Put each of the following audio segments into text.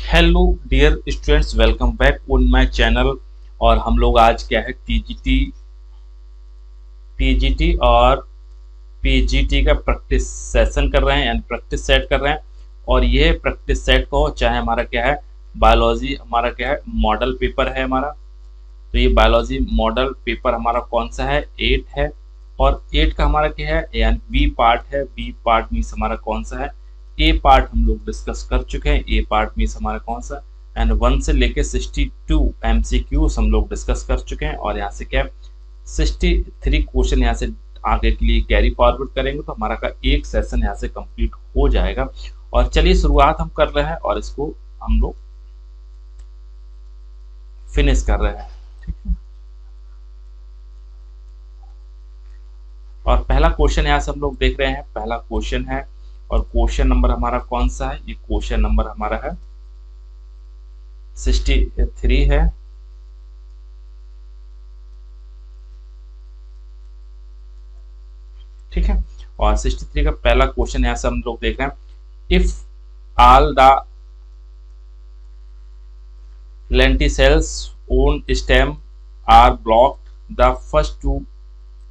Hello dear students, welcome back on my channel. और हम लोग आज क्या है टीजीटी और पीजीटी का प्रैक्टिस सेशन कर रहे हैं, यानी प्रैक्टिस सेट कर रहे हैं। और ये प्रैक्टिस सेट को चाहे हमारा क्या है, बायोलॉजी हमारा क्या है, मॉडल पेपर है हमारा। तो ये बायोलॉजी मॉडल पेपर हमारा कौन सा है, 8 है। और 8 का हमारा क्या है, यानी बी पार्ट है। बी पार्ट मीन्स हमारा कौन सा है, ए पार्ट हम लोग डिस्कस कर चुके हैं। ए पार्ट मीन्स हमारा कौन सा, एंड 1 से लेके 62 एमसीक्यूज हम लोग डिस्कस कर चुके हैं। और यहाँ से क्या 63 क्वेश्चन यहाँ से आगे के लिए कैरी फॉरवर्ड करेंगे, तो हमारा का एक सेशन यहाँ से कंप्लीट हो जाएगा। और चलिए शुरुआत हम कर रहे हैं और इसको हम लोग फिनिश कर रहे हैं, ठीक है। और पहला क्वेश्चन यहाँ से हम लोग देख रहे हैं, पहला क्वेश्चन है। और क्वेश्चन नंबर हमारा कौन सा है, ये क्वेश्चन नंबर हमारा है 63 है। ठीक है। और 63 का पहला क्वेश्चन यहाँ से हम लोग देख रहे हैं, if all the lenticels on stem are blocked, the first to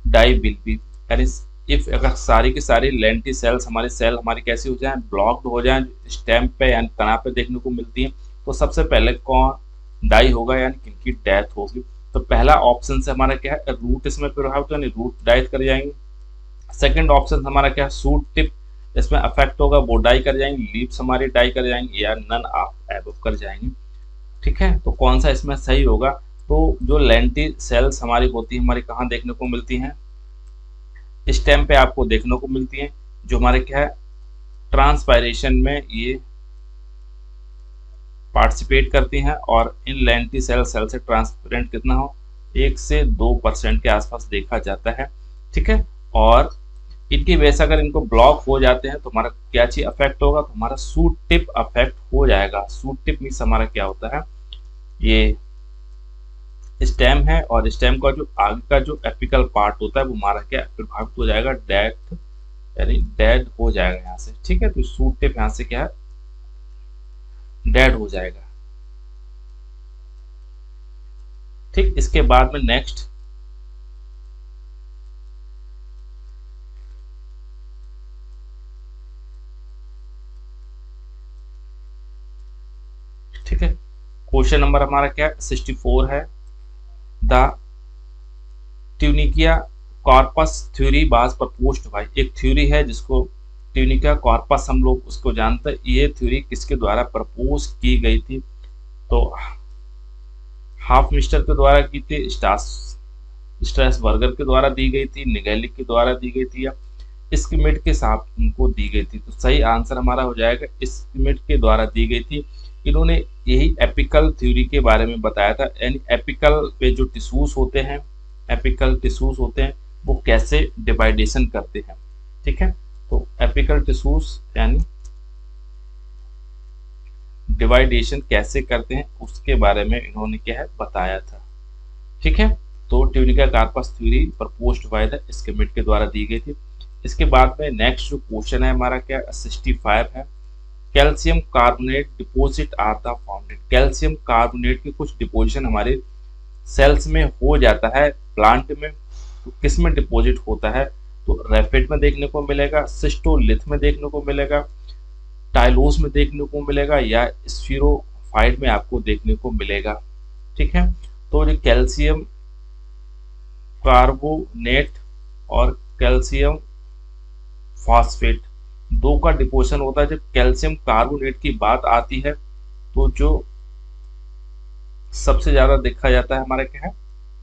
die will be। यानी इफ अगर सारी की सारी लेंटिसेल्स हमारी सेल हमारी कैसी हो जाए, ब्लॉक्ड हो जाए स्टेम पे यानी तना पे देखने को मिलती है, तो सबसे पहले कौन डाई होगा, यानी किनकी डेथ होगी। तो पहला ऑप्शन से हमारा क्या है, रूट इसमें प्रभावित यानी रूट डाई कर जाएंगे। सेकंड ऑप्शन हमारा क्या है, सूट टिप इसमें अफेक्ट होगा, वो डाई कर जाएंगे। लीव्स हमारी डाई कर जाएंगे, या नन ऑफ एबव कर जाएंगे। ठीक है। तो कौन सा इसमें सही होगा, तो जो लेंटी सेल्स हमारी होती है, हमारी कहाँ देखने को मिलती हैं, स्टेम पे आपको देखने को मिलती हैं। जो हमारे क्या है, ट्रांसपायरेशन में ये पार्टिसिपेट करती हैं। और इन लेंटी सेल से ट्रांसपेरेंट कितना हो, 1 से 2% के आसपास देखा जाता है। ठीक है। और इनकी वजह से अगर इनको ब्लॉक हो जाते हैं तो हमारा क्या चीज अफेक्ट होगा, तो हमारा सूट टिप अफेक्ट हो जाएगा। सूट टिप मीन्स हमारा क्या होता है, ये स्टेम है, और स्टेम का जो आगे का जो एपिकल पार्ट होता है वो हमारा क्या प्रभावित हो जाएगा, डेथ यानी डेड हो जाएगा यहाँ से। ठीक है। तो सूट टिप यहाँ से क्या है, डेड हो जाएगा। ठीक। इसके बाद में नेक्स्ट ठीक है, क्वेश्चन नंबर हमारा क्या है, 64 है। The tunica corpus theory was proposed by, एक थ्योरी है जिसको ट्यूनिकिया कॉर्पस हम लोग उसको जानते हैं। ये थ्योरी किसके द्वारा प्रपोज की गई थी, तो हाफ मिस्टर के द्वारा की थी, स्ट्रासबर्गर के द्वारा दी गई थी, निगेलिक के द्वारा दी गई थी, या स्किमिड के साथ उनको दी गई थी। तो सही आंसर हमारा हो जाएगा स्किमिड के द्वारा दी गई थी। इन्होंने यही एपिकल थ्योरी के बारे में बताया था, यानी एपिकल पे जो टिश्यूज होते हैं, एपिकल टिश्यूज होते हैं वो कैसे डिवाइडेशन करते हैं। ठीक है। तो एपिकल टिश्यूज यानी डिवाइडेशन कैसे करते हैं उसके बारे में इन्होंने क्या है बताया था। ठीक है। तो tunica corpus theory proposed by the Schmidt के द्वारा दी गई थी। इसके बाद में नेक्स्ट जो क्वेश्चन है हमारा क्या 65 है, calcium carbonate deposit are the founded. Calcium carbonate की कुछ डिपोजिशन हमारे सेल्स में हो जाता है प्लांट में, तो किस में डिपोजिट होता है, तो रैपिड में देखने को मिलेगा, सिस्टोलिथ में देखने को मिलेगा, टाइलोस में देखने को मिलेगा, या स्फीरोफाइट में आपको देखने को मिलेगा। ठीक है। तो जो कैल्शियम कार्बोनेट और कैल्शियम फॉस्फेट दो का डिपोजिशन होता है। जब कैल्शियम कार्बोनेट की बात आती है तो जो सबसे ज्यादा देखा जाता है हमारा क्या है,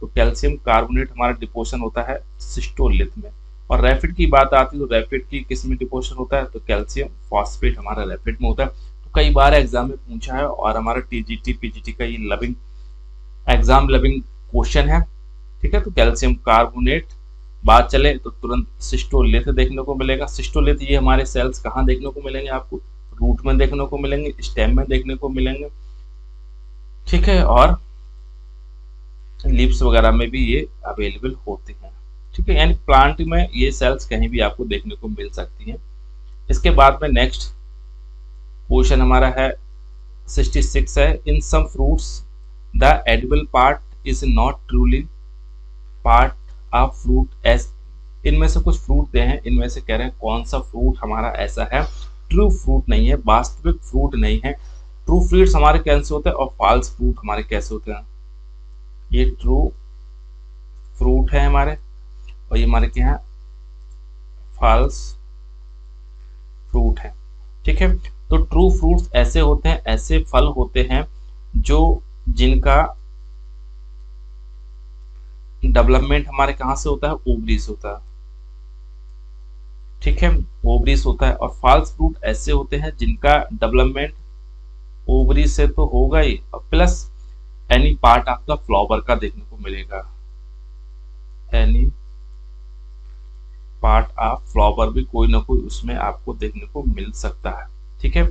तो कैल्शियम कार्बोनेट हमारा डिपोजिशन होता है सिस्टोलिथ में। और रैपिड की बात आती है तो रैपिड की किस में डिपोजिशन होता है, तो कैल्शियम फॉस्फेट हमारा रैपिड में होता है। तो कई बार एग्जाम में पूछा है, और हमारा टीजीटी पीजीटी का ये लविंग एग्जाम लविंग क्वेश्चन है। ठीक है। तो कैल्शियम कार्बोनेट बात चले तो तुरंत सिस्टोलिथ देखने को मिलेगा। सिस्टोलिथ ये हमारे सेल्स कहाँ देखने को मिलेंगे, आपको रूट में देखने को मिलेंगे, स्टेम में देखने को मिलेंगे। ठीक है। और लीव्स वगैरह में भी ये अवेलेबल होते हैं। ठीक है। यानी प्लांट में ये सेल्स कहीं भी आपको देखने को मिल सकती हैं। इसके बाद में नेक्स्ट क्वेश्चन हमारा है 66 है, in some fruits the edible part is not truly part of fruit as, इनमें से कुछ फ्रूट दे हैं, इनमें से कह रहे हैं कौन सा फ्रूट हमारा ऐसा है ट्रू फ्रूट नहीं है, वास्तविक फ्रूट नहीं है। ट्रू फ्रूट्स हमारे कैसे होते हैं और फॉल्स फ्रूट हमारे कैसे होते हैं। ये ट्रू फ्रूट है हमारे और ये हमारे क्या है फॉल्स फ्रूट है। ठीक है, तो ट्रू फ्रूट्स ऐसे होते हैं, ऐसे फल होते हैं जो जिनका डेवलपमेंट हमारे कहां से होता है, ओवरी से होता है। ठीक है, ओवरी से होता है। और फॉल्स फ्रूट ऐसे होते हैं जिनका डेवलपमेंट ओवरी से तो होगा ही, plus any part of the flower का देखने को मिलेगा, एनी पार्ट ऑफ फ्लावर भी कोई ना कोई उसमें आपको देखने को मिल सकता है। ठीक है,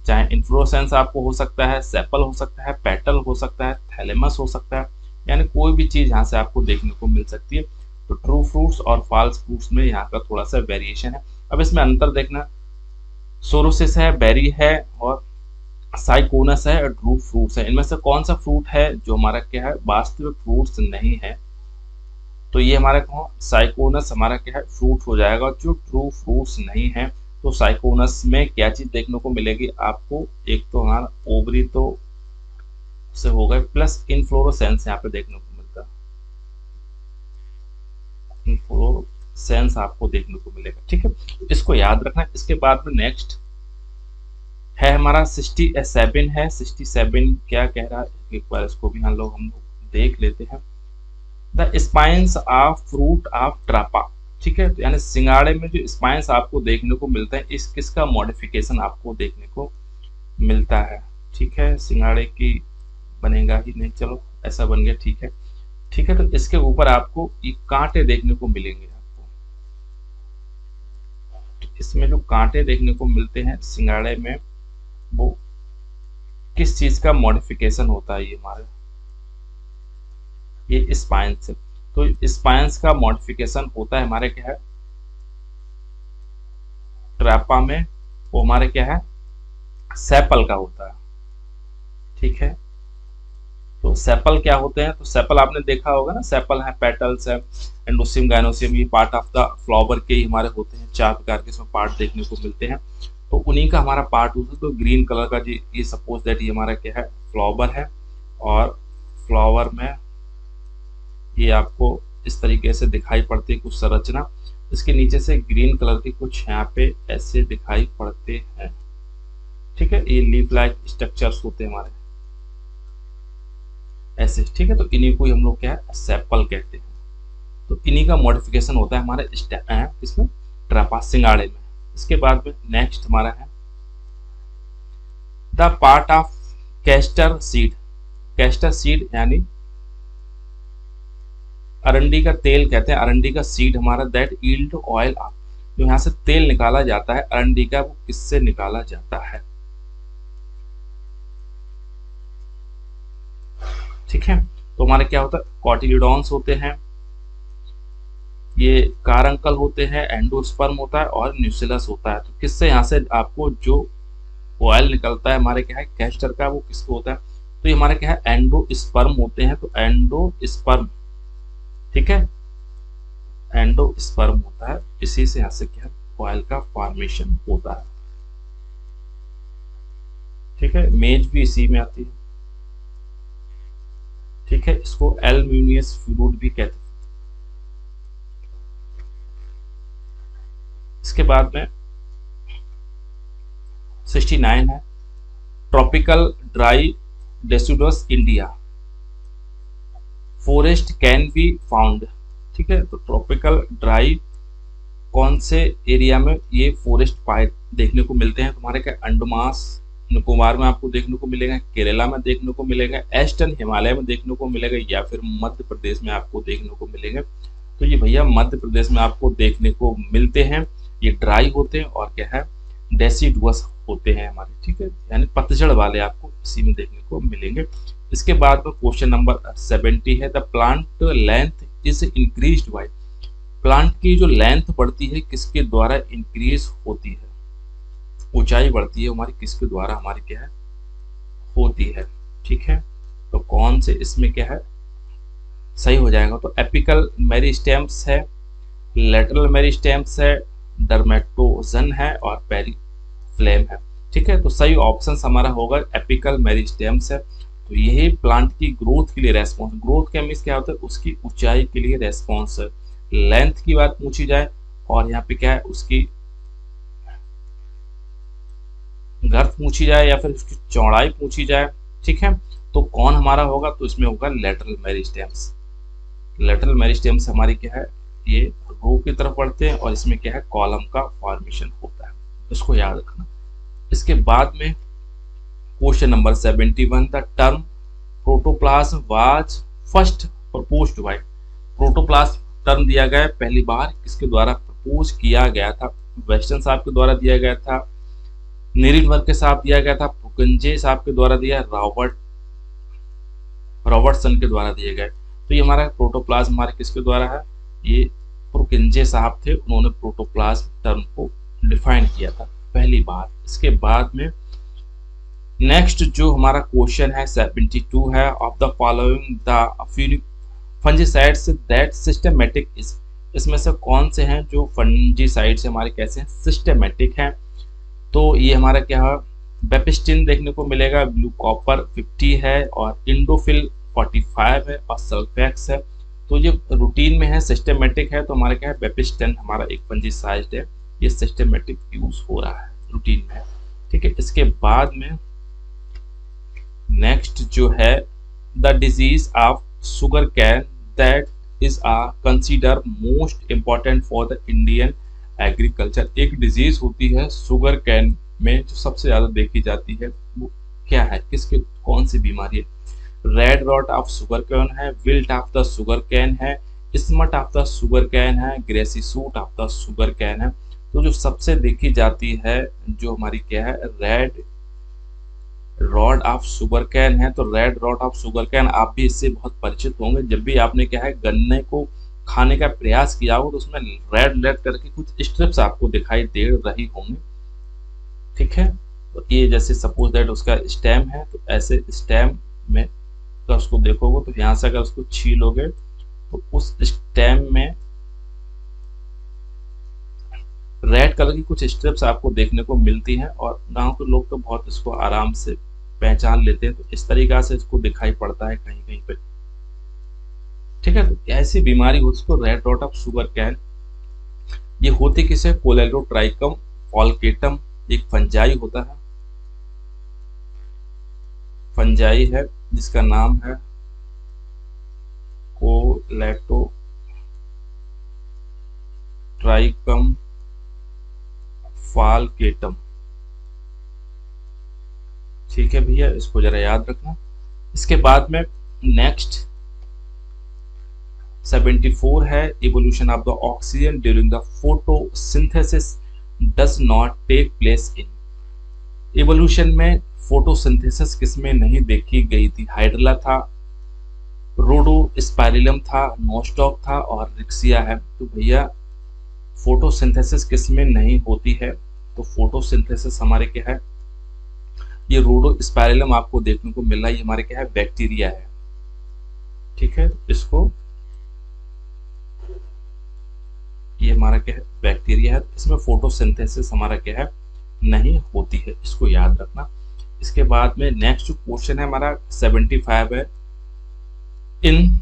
चाहे इन्फ्लोरेसेंस आपको हो सकता है, सेपल हो सकता है, पेटल हो सकता है, थैलेमस हो सकता है, यानी कोई भी चीज यहाँ से आपको देखने को मिल सकती है। तो ट्रू फ्रूट्स और फॉल्स फ्रूट्स में यहाँ का थोड़ा सा वेरिएशन है। अब इसमें अंतर देखना, सोरोसिस है, बेरी है और साइकोनस है और ट्रू फ्रूट्स है। इनमें से कौन सा फ्रूट है जो हमारा क्या है वास्तविक फ्रूट्स नहीं है, तो ये हमारा कौन साइकोनस हमारा क्या है फ्रूट हो जाएगा जो ट्रू फ्रूट्स नहीं है। तो साइकोनस में क्या चीज देखने को मिलेगी आपको, एक तो हमारा ओवरी तो से हो गए, प्लस इन्फ्लोरोसेंस यहाँ पे देखने को मिलता है, इन्फ्लोरोसेंस आपको देखने को मिलेगा। ठीक है, तो इसको याद रखना। इसके बाद में नेक्स्ट है हमारा 67 है। 67 क्या कह रहा है, एक बार इसको भी हम लोग देख लेते हैं। The spines of fruit of Trapa. ठीक है, तो यानी सिंगाड़े में जो स्पाइन्स आपको देखने को मिलता है, इस किसका मॉडिफिकेशन आपको देखने को मिलता है। ठीक है, सिंगाड़े की बनेगा ही नहीं, चलो ऐसा बन गया। ठीक है, ठीक है, तो इसके ऊपर आपको ये कांटे देखने को मिलेंगे आपको। तो इसमें जो कांटे देखने को मिलते हैं सिंगाड़े में, वो किस चीज का मॉडिफिकेशन होता है, ये हमारे ये स्पाइन्स। तो स्पाइन्स का मॉडिफिकेशन होता है हमारे क्या है ट्रैपा में, वो हमारे क्या है सेपल का होता है। ठीक है, तो सेपल क्या होते हैं, तो सेपल आपने देखा होगा ना, सेपल है, पेटल्स है, एंडोसियम गाइनोसियम, ये पार्ट ऑफ द फ्लावर के ही हमारे होते हैं। 4 प्रकार के इसमें पार्ट देखने को मिलते हैं, तो उन्हीं का हमारा पार्ट होता है। तो ग्रीन कलर का ये सपोज दैट ये हमारा क्या है फ्लावर है, और फ्लावर में ये आपको इस तरीके से दिखाई पड़ती है कुछ संरचना, इसके नीचे से ग्रीन कलर के कुछ यहाँ पे ऐसे दिखाई पड़ते हैं। ठीक है, ये लीफ लाइक स्ट्रक्चर्स होते हैं हमारे ऐसे। ठीक है, तो इन्हीं को हम लोग क्या है सेपल कहते हैं। तो इन्हीं का मॉडिफिकेशन होता है हमारे इसमें ट्रापा सिंगाड़े में। इसके बाद में नेक्स्ट हमारा है the part of castor seed. Castor seed यानी अरंडी का तेल कहते हैं, अरंडी का सीड हमारा दैट यील्ड ऑयल ऑफ, जो यहाँ से तेल निकाला जाता है अरंडी का, वो किससे निकाला जाता है। ठीक है, तो हमारे क्या होता है कॉटिलिडॉन्स होते हैं, ये कारंकल होते हैं, एंडोस्पर्म होता है और न्यूसिलस होता है। तो किससे यहाँ से आपको जो ऑयल निकलता है हमारे क्या है कैस्टर का, वो किसको होता है, तो ये हमारे क्या है एंडोस्पर्म होते हैं। तो एंडोस्पर्म, ठीक है, एंडोस्पर्म होता है, इसी से यहाँ से क्या ऑयल का फॉर्मेशन होता है। ठीक है, मेज भी इसी में आती है। ठीक है, इसको एल्यूमिनियस फ्लूइड भी कहते हैं। इसके बाद में 69 है tropical dry deciduous India forest can be found. ठीक है, तो ट्रॉपिकल ड्राई कौन से एरिया में ये फॉरेस्ट पाए देखने को मिलते हैं, तुम्हारे क्या अंडमास निकोबार में आपको देखने को मिलेगा, केरला में देखने को मिलेगा, ईस्टर्न हिमालय में देखने को मिलेगा, या फिर मध्य प्रदेश में आपको देखने को मिलेंगे। तो ये भैया मध्य प्रदेश में आपको देखने को मिलते हैं। ये ड्राई होते हैं और क्या है डेसिडुअस होते हैं हमारे। ठीक है, यानी पतझड़ वाले आपको इसी में देखने को मिलेंगे। इसके बाद में क्वेश्चन नंबर 70 है the plant length is increased by. Plant की जो लेंथ बढ़ती है किसके द्वारा इंक्रीज होती है, ऊंचाई बढ़ती है हमारी किसके द्वारा हमारी क्या है होती है। ठीक है, तो कौन से इसमें क्या है सही हो जाएगा? तो एपिकल मेरिस्टेम्स है, लेटरल मेरिस्टेम्स है, डर्मेटोजन है और पेरीफ्लेम है। ठीक है, तो सही ऑप्शन हमारा होगा एपिकल मेरिस्टेम्स है। तो यही प्लांट की ग्रोथ के लिए रेस्पॉन्स, ग्रोथ का मीन्स क्या होता है? उसकी ऊंचाई के लिए रेस्पॉन्स है। लेंथ की बात पूछी जाए और यहाँ पे क्या है उसकी गर्थ पूछी जाए या फिर उसकी चौड़ाई पूछी जाए, ठीक है, तो कौन हमारा होगा? तो इसमें होगा लेटरल मेरिस्टेम्स। लेटरल मेरिस्टेम्स हमारी क्या है, ये रो की तरफ बढ़ते हैं और इसमें क्या है कॉलम का फॉर्मेशन होता है, इसको याद रखना। इसके बाद में question number 71, the term protoplasm was first proposed by. Protoplasm term दिया गया है पहली बार किसके द्वारा प्रपोज किया गया था? वेस्टर्न साहब के द्वारा दिया गया था, नीरिनबर्ग के साहब दिया गया था, पुकंजे साहब के द्वारा दिया, रॉबर्टसन के द्वारा दिए गए। तो ये हमारा प्रोटोप्लाज्म हमारे किसके द्वारा है? ये पुकंजे साहब थे, उन्होंने प्रोटोप्लाज्म टर्म को डिफाइन किया था पहली बार। इसके बाद में नेक्स्ट जो हमारा क्वेश्चन है 72 है, of the following the fungicides that systematic is. इसमें से कौन से हैं जो फंजीसाइड से हमारे कैसे हैं सिस्टमेटिक हैं? तो ये हमारा क्या है, बेपिस्टिन देखने को मिलेगा, ब्लू कॉपर 50 है और इंडोफिल 45 है और सल्फेक्स है। तो ये रूटीन में है, सिस्टमेटिक है, तो हमारा क्या है बेपिस्टिन हमारा एक फंजीसाइड है, ये सिस्टमेटिक यूज हो रहा है रूटीन में। ठीक है, इसके बाद में नेक्स्ट जो है the disease of sugar cane that is consider most important for the Indian agriculture. एक डिजीज होती है शुगर कैन में जो सबसे ज्यादा देखी जाती है, वो क्या है, किसके कौन सी बीमारी है? Red rot of sugarcane है, wilt of the sugarcane है, smut of the sugarcane है, grassy shoot of the sugarcane है। तो जो सबसे देखी जाती है जो हमारी क्या है red rod of sugarcane है। तो red rod of sugar cane आप भी इससे बहुत परिचित होंगे, जब भी आपने क्या है गन्ने को खाने का प्रयास किया हो तो उसमें रेड रेड करके कुछ स्ट्रिप्स आपको दिखाई दे रही होंगी। ठीक है, तो ये जैसे सपोज दैट उसका स्टेम है, तो ऐसे स्टेम में अगर उसको देखोगे तो यहाँ से अगर उसको छीलोगे तो उस स्टेम में रेड कलर की कुछ स्ट्रिप्स आपको देखने को मिलती हैं और गांव के लोग तो बहुत इसको आराम से पहचान लेते हैं। तो इस तरीका से इसको दिखाई पड़ता है कहीं कहीं पे। ठीक है, तो ऐसी बीमारी होती है उसको red rot of sugarcane. ये होती किसे? कोलेडोट्राइकम फॉल्केटम एक फंजाई होता है, फंजाई है जिसका नाम है कोलेडोट्राइकम फॉल्केटम। ठीक है भैया, इसको जरा याद रखना। इसके बाद में नेक्स्ट 74 है, evolution of the oxygen during the photosynthesis does not take place in. Evolution में फोटोसिंथेसिस किसमें नहीं देखी गई थी? हाइड्रला था, रोडोस्पाइरिलम था, नोस्टॉक था और रिक्सिया है। तो भैया फोटोसिंथेसिस किसमें नहीं होती है? तो फोटोसिंथेसिस हमारे क्या है, ये रोडोस्पाइरिलम आपको देखने को मिल रहा है, ये हमारे क्या है बैक्टीरिया है। ठीक है, इसको ये हमारा क्या है बैक्टीरिया है, इसमें फोटोसिंथेसिस हमारा क्या है नहीं होती है, इसको याद रखना। इसके बाद में नेक्स्ट क्वेश्चन है हमारा 75 है, इन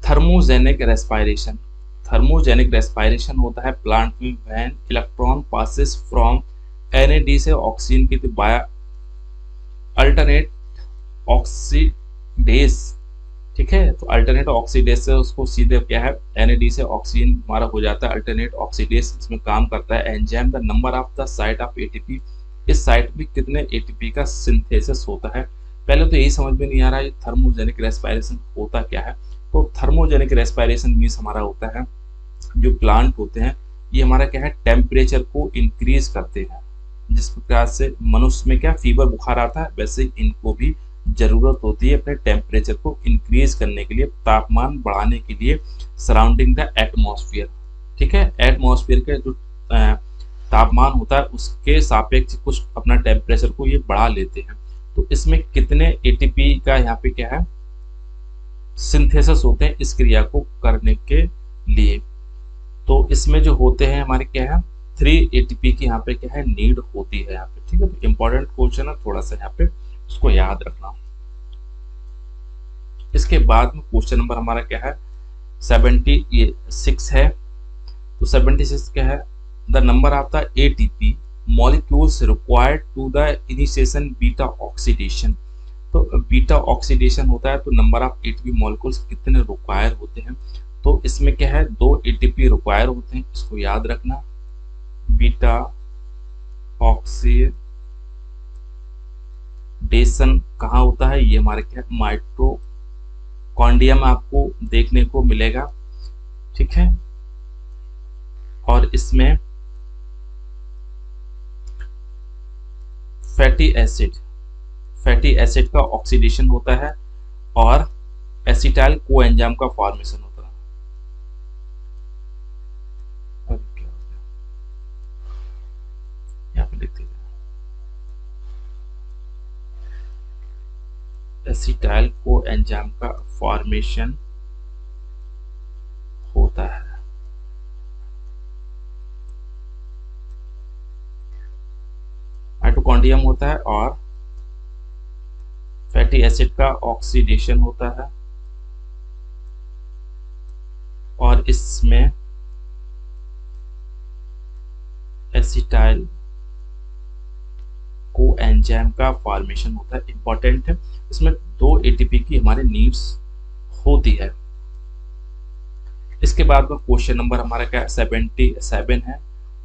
थर्मोजेनिक रेस्पायरेशन। थर्मोजेनिक रेस्पायरेशन होता है प्लांट में when electron passes from NAD से ऑक्सीजन की बाय अल्टरनेट ऑक्सीडेज। ठीक है, तो अल्टरनेट ऑक्सीडेज से उसको सीधे क्या है NAD से ऑक्सीजन हमारा हो जाता है। अल्टरनेट ऑक्सीडेज इसमें काम करता है enzyme. The number of the site of ATP, इस साइट में कितने ATP का सिंथेसिस होता है? पहले तो यही समझ में नहीं आ रहा है थर्मोजेनिक रेस्पायरेशन होता क्या है। तो थर्मोजेनिक रेस्पायरेशन मीन्स हमारा होता है जो प्लांट होते हैं ये हमारा क्या है टेम्परेचर को इंक्रीज करते हैं। जिस प्रकार से मनुष्य में क्या फीवर बुखार आता है, वैसे इनको भी जरूरत होती है अपने टेम्परेचर को इंक्रीज करने के लिए, तापमान बढ़ाने के लिए सराउंडिंग द एटमॉस्फेयर। ठीक है, एटमॉस्फेयर के जो तापमान होता है उसके सापेक्ष कुछ अपना टेम्परेचर को ये बढ़ा लेते हैं। तो इसमें कितने एटीपी का यहाँ पे क्या है सिंथेसिस होते हैं इस क्रिया को करने के लिए। तो इसमें जो होते हैं हमारे क्या है 3 एटीपी की यहाँ पे क्या है नीड होती है यहाँ पे, ठीक है। तो इंपॉर्टेंट क्वेश्चन है, थोड़ा सा यहाँ पे उसको याद रखना। इसके बाद में क्वेश्चन नंबर हमारा क्या है 76 है। तो 76 क्या है the number of the ATP molecules required to the initiation beta oxidation. तो बीटा ऑक्सीडेशन होता है तो नंबर ऑफ एटीपी मॉलिक्यूल्स कितने रिक्वायर होते हैं। तो इसमें क्या है 2 एटीपी रिक्वायर होते हैं, इसको याद रखना। बीटा ऑक्सीडेशन कहाँ होता है, ये हमारे क्या माइटोकॉन्ड्रिया में आपको देखने को मिलेगा, ठीक है। और इसमें फैटी एसिड का ऑक्सीडेशन होता है और एसिटाइल कोएंजाइम का फॉर्मेशन होता है। अब क्या हो गया यहाँ पे लिखते हैं एसिटाइल कोएंजाइम का फॉर्मेशन होता है। माइटोकॉन्ड्रियम होता है और फैटी एसिड का ऑक्सीडेशन होता है और इसमें एसिटाइल कोएंजाइम का फॉर्मेशन होता है। इंपॉर्टेंट है, इसमें 2 एटीपी की हमारे नीड्स होती है। इसके बाद में क्वेश्चन नंबर हमारा क्या 77 है।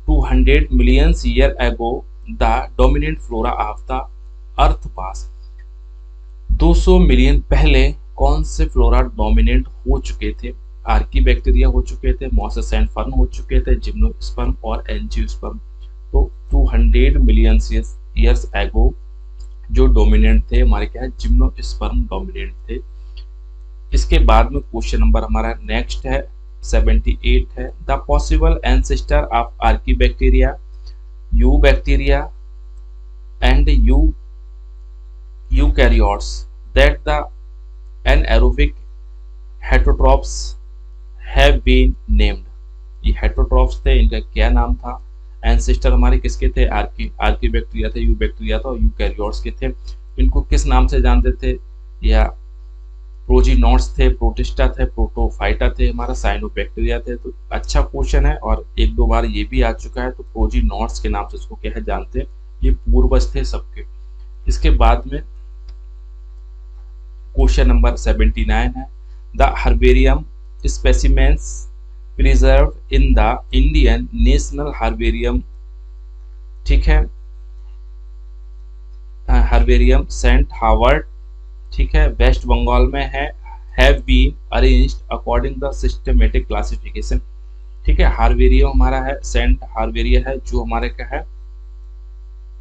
200 million year ago the dominant flora of the earth pass. 200 million पहले कौन से फ्लोरा डोमिनेंट हो चुके थे। आर्की बैक्टीरिया हो चुके थे, मॉसेस एंड फर्न हो चुके थे, जिम्नोस्पर्म और एंजियोस्पर्म। तो 200 मिलियन ईयर्स एगो जो डोमिनेंट थे हमारे क्या है जिम्नोस्पर्म डोमिनेंट थे। इसके बाद में क्वेश्चन नंबर हमारा नेक्स्ट है 78 है। The possible ancestor of archaebacteria, eubacteria and eukaryotes that the anaerobic heterotrophs have been named. ये हेटरोट्रॉप्स थे, इनका क्या नाम था। एंसेस्टर हमारे किसके थे, आर्की बैक्टीरिया थे, यू बैक्टीरिया था और यूकैरियोट्स के थे। इनको किस नाम से जानते थे, या प्रोजीनोट्स थे, प्रोटिस्टा थे, प्रोटोफाइटा थे, हमारा साइनोबैक्टीरिया थे। तो अच्छा क्वेश्चन है और 1-2 बार ये भी आ चुका है। तो प्रोजीनोट्स के नाम से इसको क्या है जानते हैं, ये पूर्वज थे सबके। इसके बाद में क्वेश्चन नंबर 79 है। The herbarium specimens preserve in the Indian national herbarium, ठीक है, हर्बेरियम सेंट हावर्ड, ठीक है, वेस्ट बंगाल में है। Have been arranged according the systematic classification, ठीक है। हार्वेरियम हमारा है, सेंट हार्वेरिया है, जो हमारे क्या है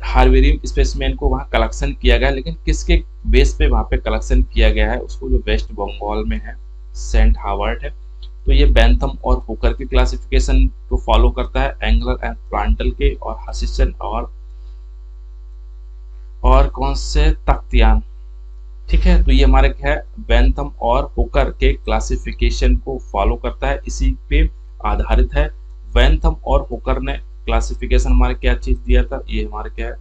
हार्वेरियम स्पेसिमेन को वहां कलेक्शन किया गया, लेकिन किसके बेस पे वहां पे कलेक्शन किया गया है, उसको जो वेस्ट बंगाल में है सेंट हावर्ड है। तो ये बैंथम और हुकर के क्लासिफिकेशन को फॉलो करता है, एंगलर एंड प्लांटल के और हसिसन और कौन से तख्तियान, ठीक है। तो ये हमारे क्या है बैंथम और हुकर के क्लासिफिकेशन को फॉलो करता है, इसी पे आधारित है। बैंथम और हुकर ने क्लासिफिकेशन हमारे क्या चीज दिया था, ये हमारे क्या है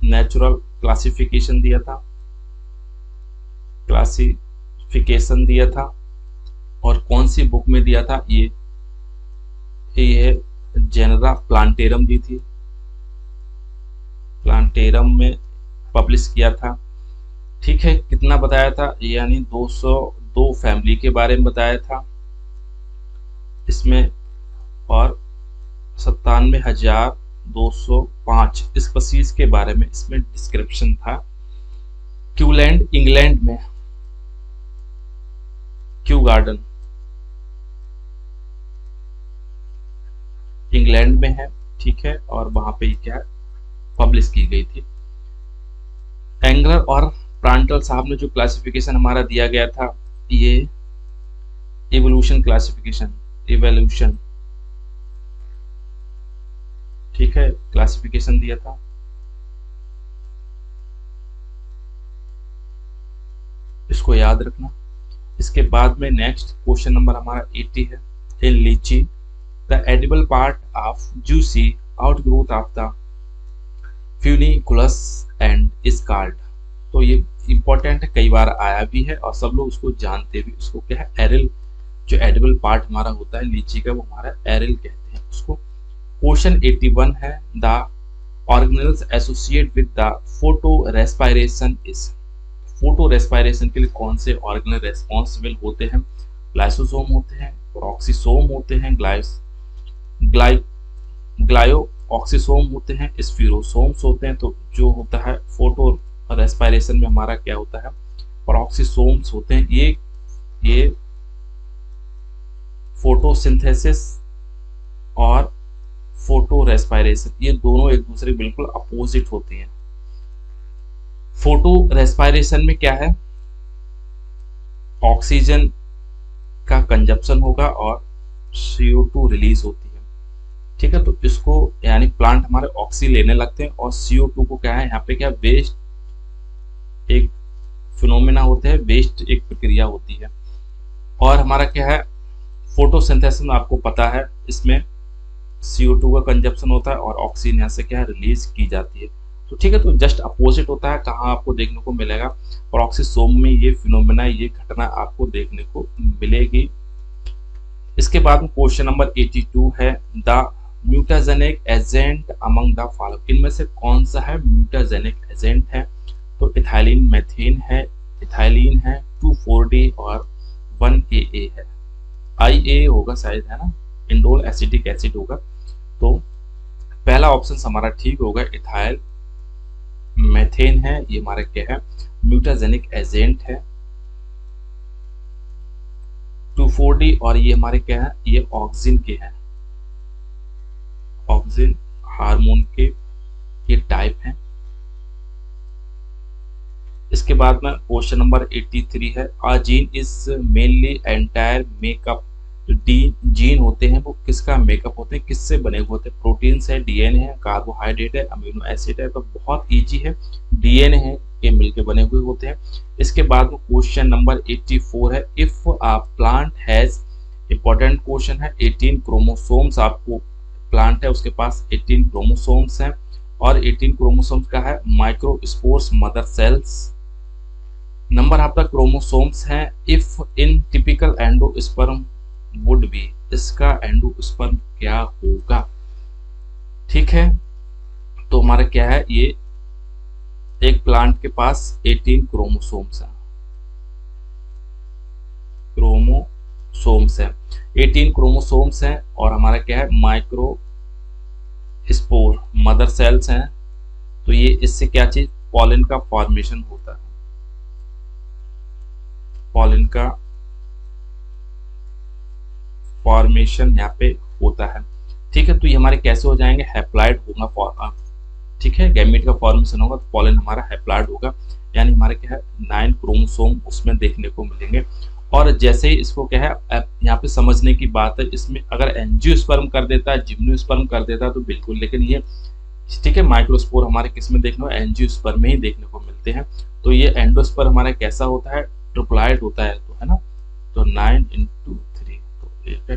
नेचुरल क्लासिफिकेशन दिया था, और कौन सी बुक में दिया था, ये जेनरा प्लांटेरम दी थी, प्लांटेरम में पब्लिश किया था, ठीक है। कितना बताया था, यानी 202 फैमिली के बारे में बताया था इसमें, और 97,205 स्पीशीज के बारे में इसमें डिस्क्रिप्शन था। क्यूलैंड इंग्लैंड में, क्यू गार्डन इंग्लैंड में है, ठीक है, और वहां पे क्या पब्लिश की गई थी। एंगलर और प्लांटल साहब ने जो क्लासिफिकेशन हमारा दिया गया था, ये इवोल्यूशन क्लासिफिकेशन, इवोल्यूशन, ठीक है, क्लासिफिकेशन दिया था। इसको याद रखना। इसके बाद में नेक्स्ट क्वेश्चन नंबर हमारा 80 है। इन लीची the edible part of juicy outgrowth of the funiculus and is called. तो ये इंपॉर्टेंट है, कई बार आया भी है और सब लोग उसको जानते भी। उसको क्या है, एरिल। जो एडिबल पार्ट हमारा होता है लीची का, वो हमारा एरिल कहते हैं उसको। क्वेश्चन 81 है the organelles associate with the photo respiration is. Photo respiration के लिए कौन से ऑर्गेनल रेस्पॉन्सिबल होते हैं? लाइसोसोम होते हैं, पेरोक्सिसोम होते हैं, ग्लायोऑक्सिसोम होते हैं, स्फीरोसोम्स होते हैं। तो जो होता है फोटो रेस्पायरेशन में हमारा क्या होता है, पेरोक्सिसोम्स होते हैं। ये फोटोसिंथेसिस और फोटो रेस्पायरेशन, ये दोनों एक दूसरे बिल्कुल अपोजिट होती हैं। फोटो रेस्पायरेशन में क्या है, ऑक्सीजन का कंजप्शन होगा और CO2 रिलीज होती है। ठीक है, तो इसको यानी प्लांट हमारे ऑक्सी लेने लगते हैं और CO2 को क्या है, यहाँ पे क्या वेस्ट एक फिनोमेना होते हैं, वेस्ट एक प्रक्रिया होती है। और हमारा क्या है, फोटोसिंथेसिस में आपको पता है इसमें CO2 का कंजप्शन होता है और ऑक्सीजन यहाँ से क्या है रिलीज की जाती है। तो ठीक है, तो जस्ट अपोजिट होता है। कहाँ आपको देखने को मिलेगा, पेरोक्सिसोम में ये फिनोमेना, ये घटना आपको देखने को मिलेगी। इसके बाद में क्वेश्चन नंबर 82 है the mutagenic agent among the following. इनमें से कौन सा है म्यूटाजेनिक एजेंट है? तो इथाइलिन मेथेन है, इथाइलिन है, 2,4-D और 1AA है। IA होगा शायद, है ना, इंडोल एसिटिक एसिड होगा। तो पहला ऑप्शन हमारा ठीक होगा, इथाइल मेथेन है, ये हमारा क्या है, म्यूटाजेनिक एजेंट है। 2,4-D और ये हमारे क्या है, ये ऑक्सिन के हैं, ऑक्सिन हार्मोन के ये टाइप हैं। इसके बाद में क्वेश्चन नंबर 83 है a gene is mainly entire makeup. जो जीन होते हैं वो किसका मेकअप होते हैं, किससे बने हुए होते हैं? प्रोटीन है, DNA है, कार्बोहाइड्रेट है, अमीनो एसिड है। तो बहुत इजी है, DNA है के मिलके बने हुए होते हैं। इसके बाद में क्वेश्चन नंबर 84 है if a plant has, important question है, 18 क्रोमोसोम्स। आपको प्लांट है उसके पास 18 क्रोमोसोम्स हैं और 18 क्रोमोसोम्स का है microspores mother cells. Number of the chromosomes हैं if in typical endosperm would be. इसका एंडोस्पर्म क्या होगा? ठीक है, तो हमारा क्या है, ये एक प्लांट के पास 18 क्रोमोसोम्स हैं, क्रोमोसोम्स हैं 18 क्रोमोसोम्स हैं और हमारा क्या है, माइक्रो स्पोर मदर सेल्स हैं। तो ये इससे क्या चीज, पॉलन का फॉर्मेशन होता है, पॉलन का फॉर्मेशन यहाँ पे होता है। ठीक है, तो ये हमारे कैसे हो जाएंगे, हैप्लॉइड होगा। ठीक है, गैमेट का फॉर्मेशन होगा तो पॉलन हमारा हैप्लॉइड होगा, यानी हमारे क्या है 9 क्रोमोसोम उसमें देखने को मिलेंगे। और जैसे ही इसको क्या है, यहाँ पे समझने की बात है, इसमें अगर एंजियोस्पर्म कर देता है, जिम्नोस्पर्म कर देता है तो बिल्कुल, लेकिन ये ठीक है माइक्रोस्पोर हमारे किस में देखने को, एंजियोस्पर्म में ही देखने को मिलते हैं। तो ये एंडोस्पर्म हमारा कैसा होता है, ट्रिप्लॉइड होता है, तो है ना। तो 9 × 3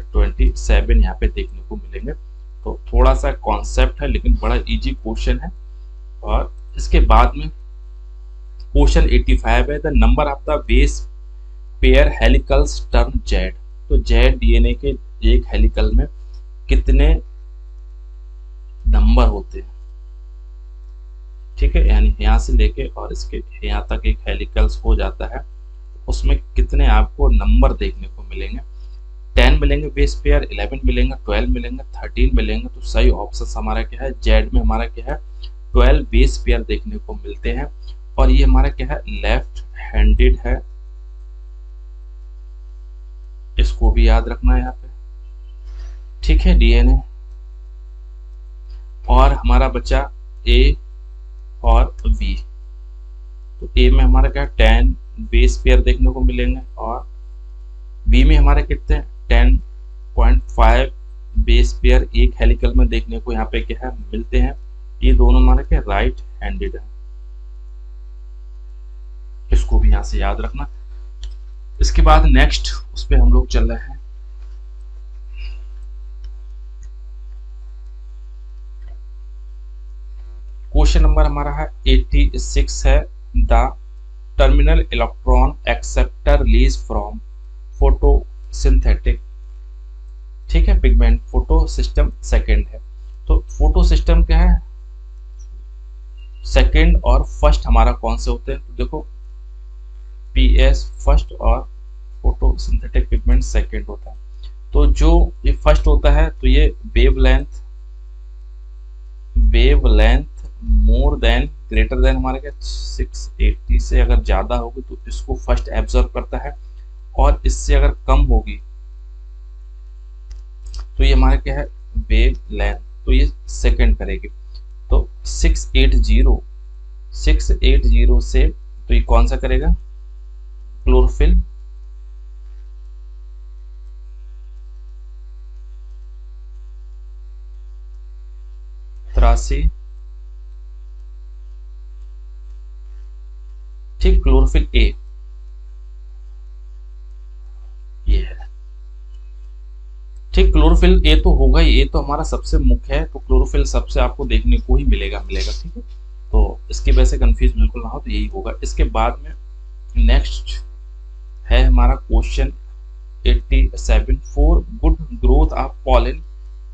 तो 27 यहाँ पे देखने को मिलेंगे। तो थोड़ा सा कॉन्सेप्ट है लेकिन बड़ा इजी क्वेश्चन है। और इसके बाद में क्वेश्चन 85 है the number of the base pair helicals term Z. तो जेड DNA के एक हेलिकल में कितने नंबर होते हैं? ठीक है, यानी यहाँ से लेके और इसके यहाँ तक एक हेलिकल्स हो जाता है, उसमें कितने आपको नंबर देखने को मिलेंगे? 10 मिलेंगे बेस पेयर, 11 मिलेंगे, 12 मिलेंगे, 13 मिलेंगे। तो सही ऑप्शन हमारा क्या है, जेड में हमारा क्या है 12 बेस पेयर देखने को मिलते हैं। और ये हमारा क्या है, लेफ्ट हैंडेड है, इसको भी याद रखना है यहाँ पे। ठीक है, DNA और हमारा बचा A और B। तो A में हमारा क्या 10 बेस पेयर देखने को मिलेंगे और B में हमारे कितने 10.5 बेस पेयर एक हेलिकल में देखने को यहाँ पे क्या है मिलते हैं। ये दोनों हमारे क्या राइट हैंडेड है, इसको भी यहाँ से याद रखना। इसके बाद नेक्स्ट उस पर हम लोग चल रहे हैं। क्वेश्चन नंबर हमारा है 86 है, the terminal electron acceptor release from photosynthetic, ठीक है, पिगमेंट फोटो सिस्टम सेकेंड है। तो फोटो सिस्टम क्या है, सेकेंड और फर्स्ट हमारा कौन से होते हैं, तो देखो पीएस फर्स्ट और फोटोसिंथेटिक पिगमेंट सेकेंड होता है। तो जो ये फर्स्ट होता है तो ये wavelength more than greater than हमारे क्या 680 से अगर ज्यादा होगी तो इसको फर्स्ट एब्जॉर्ब करता है, और इससे अगर कम होगी तो ये हमारा क्या है वेवलेंथ, तो ये सेकंड करेगी। तो 680 से तो ये कौन सा करेगा, क्लोरोफिल, तिरासी, ठीक, क्लोरोफिल ए ये है, ठीक, क्लोरोफिल ए तो होगा ही, ए तो हमारा सबसे मुख्य है, तो क्लोरोफिल सबसे आपको देखने को ही मिलेगा, ठीक है। तो इसकी वजह से कंफ्यूज बिल्कुल ना हो, तो यही होगा। इसके बाद में नेक्स्ट है हमारा question 87, for good growth of pollen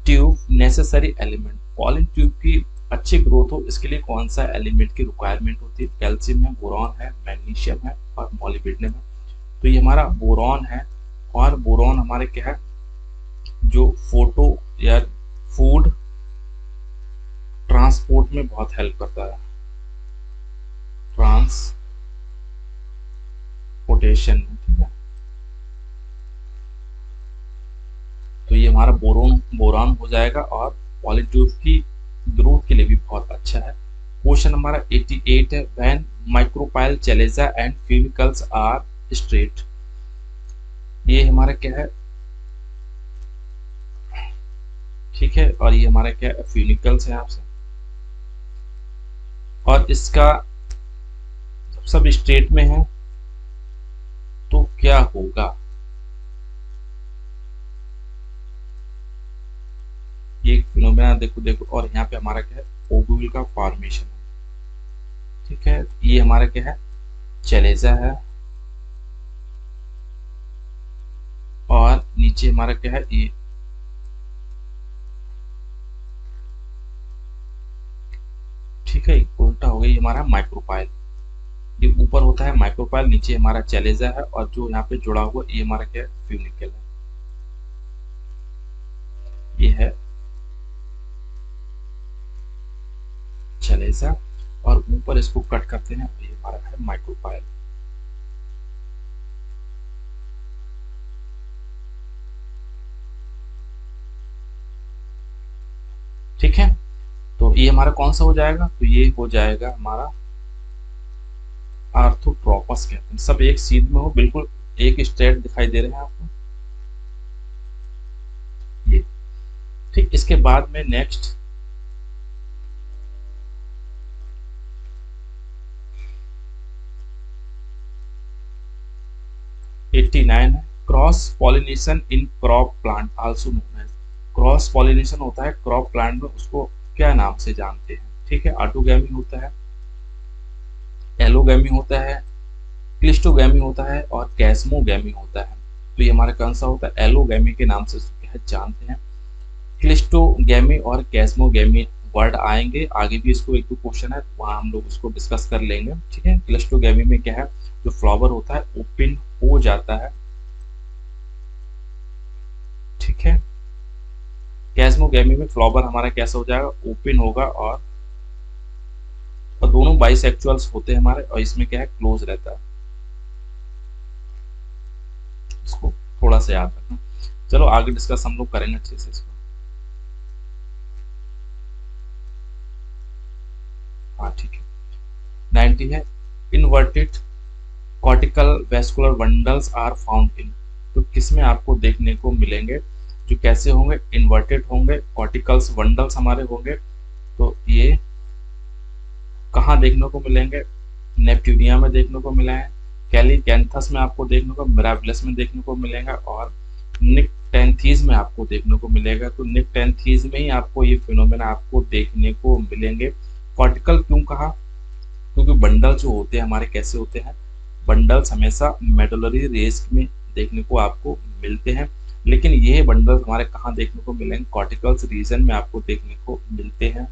tube necessary element, pollen tube की अच्छी ग्रोथ हो इसके लिए कौन सा एलिमेंट की रिक्वायरमेंट होती है, कैल्शियम है, बोरॉन है, मैग्नीशियम है और मोलिब्डेनम है। तो ये हमारा बोरॉन है, और बोरॉन हमारे क्या है, जो फोटो या फूड ट्रांसपोर्ट में बहुत हेल्प करता है, ट्रांसपोर्टेशन में, ठीक है। तो ये हमारा बोरॉन हो जाएगा, और पॉलीट्यूब की ग्रोथ के लिए भी बहुत अच्छा है। क्वेश्चन हमारा 88 है, when micropyle chalaza and funicles are straight, ये हमारा क्या है, ठीक है, और ये हमारा क्या है फ्यूनिकल्स है आपसे, और इसका सब स्टेट में है तो क्या होगा, ये फिनोमेना देखो, और यहाँ पे हमारा क्या है ओव्यूल का फॉर्मेशन है, ठीक है। ये हमारा क्या है चलेजा है, और नीचे हमारा क्या है ये, ठीक है, उल्टा हो गया, ये हमारा माइक्रोपाइल, ये ऊपर होता है माइक्रोपाइल, नीचे हमारा चलेजा है, और जो यहाँ पे जुड़ा हुआ ये हमारा क्या है फ्यूनिकल है, ये है चलेजा, और ऊपर इसको कट करते हैं, ये हमारा है माइक्रोपाइल। ठीक है, तो ये हमारा कौन सा हो जाएगा, तो ये हो जाएगा हमारा आर्थोट्रोपस कहते हैं। सब एक सीध में हो, बिल्कुल एक स्ट्रेट दिखाई दे रहे हैं आपको ये, ठीक। इसके बाद में नेक्स्ट 89 है, cross pollination in crop plant also known as, cross pollination होता है क्रॉप प्लांट में, उसको क्या नाम से जानते हैं, ठीक है। ऑटोगैमी होता है, एलोगैमी होता है, क्लिस्टोगैमी होता है और कैस्मोगैमी होता है। तो ये हमारा कौन सा होता है, एलोगैमी के नाम से जानते हैं। क्लिस्टोगैमी और कैस्मोगैमी वर्ड आएंगे आगे भी, इसको एक दो क्वेश्चन है वहां हम लोग उसको डिस्कस कर लेंगे, ठीक है। क्लिस्टोगैमी में क्या है, जो फ्लावर होता है ओपन हो जाता है, ठीक है। कैस्मोगैमी में फ्लावर हमारा कैसा हो जाएगा, ओपन होगा, और दोनों बाइसेक्सुअल्स होते हैं हमारे, और इसमें क्या है क्लोज रहता है, इसको थोड़ा सा याद रखना। चलो आगे डिस्कस हम लोग करेंगे अच्छे से इसको। हाँ ठीक है, 90 है, inverted cortical vascular bundles are found in, तो किसमें आपको देखने को मिलेंगे, जो कैसे होंगे, इन्वर्टेड होंगे, कॉर्टिकल्स बंडल्स हमारे होंगे। तो ये कहाँ देखने को मिलेंगे, नेप्ट्यूनिया में देखने को मिला है, कैलिकैंथस में आपको देखने को, मिराबिलस में देखने को मिलेगा और निक्टेंथीज में आपको देखने को मिलेगा। तो निक्टेंथीज में ही आपको ये फिनोमेना आपको देखने को मिलेंगे। कॉर्टिकल क्यों कहा? क्योंकि बंडल जो होते हैं हमारे कैसे होते हैं, बंडल्स हमेशा मेडुलरी रेस में देखने को आपको मिलते हैं, लेकिन ये बंडल्स हमारे कहाँ देखने को मिलेंगे? कॉर्टिकल्स रीजन में आपको देखने को मिलते हैं।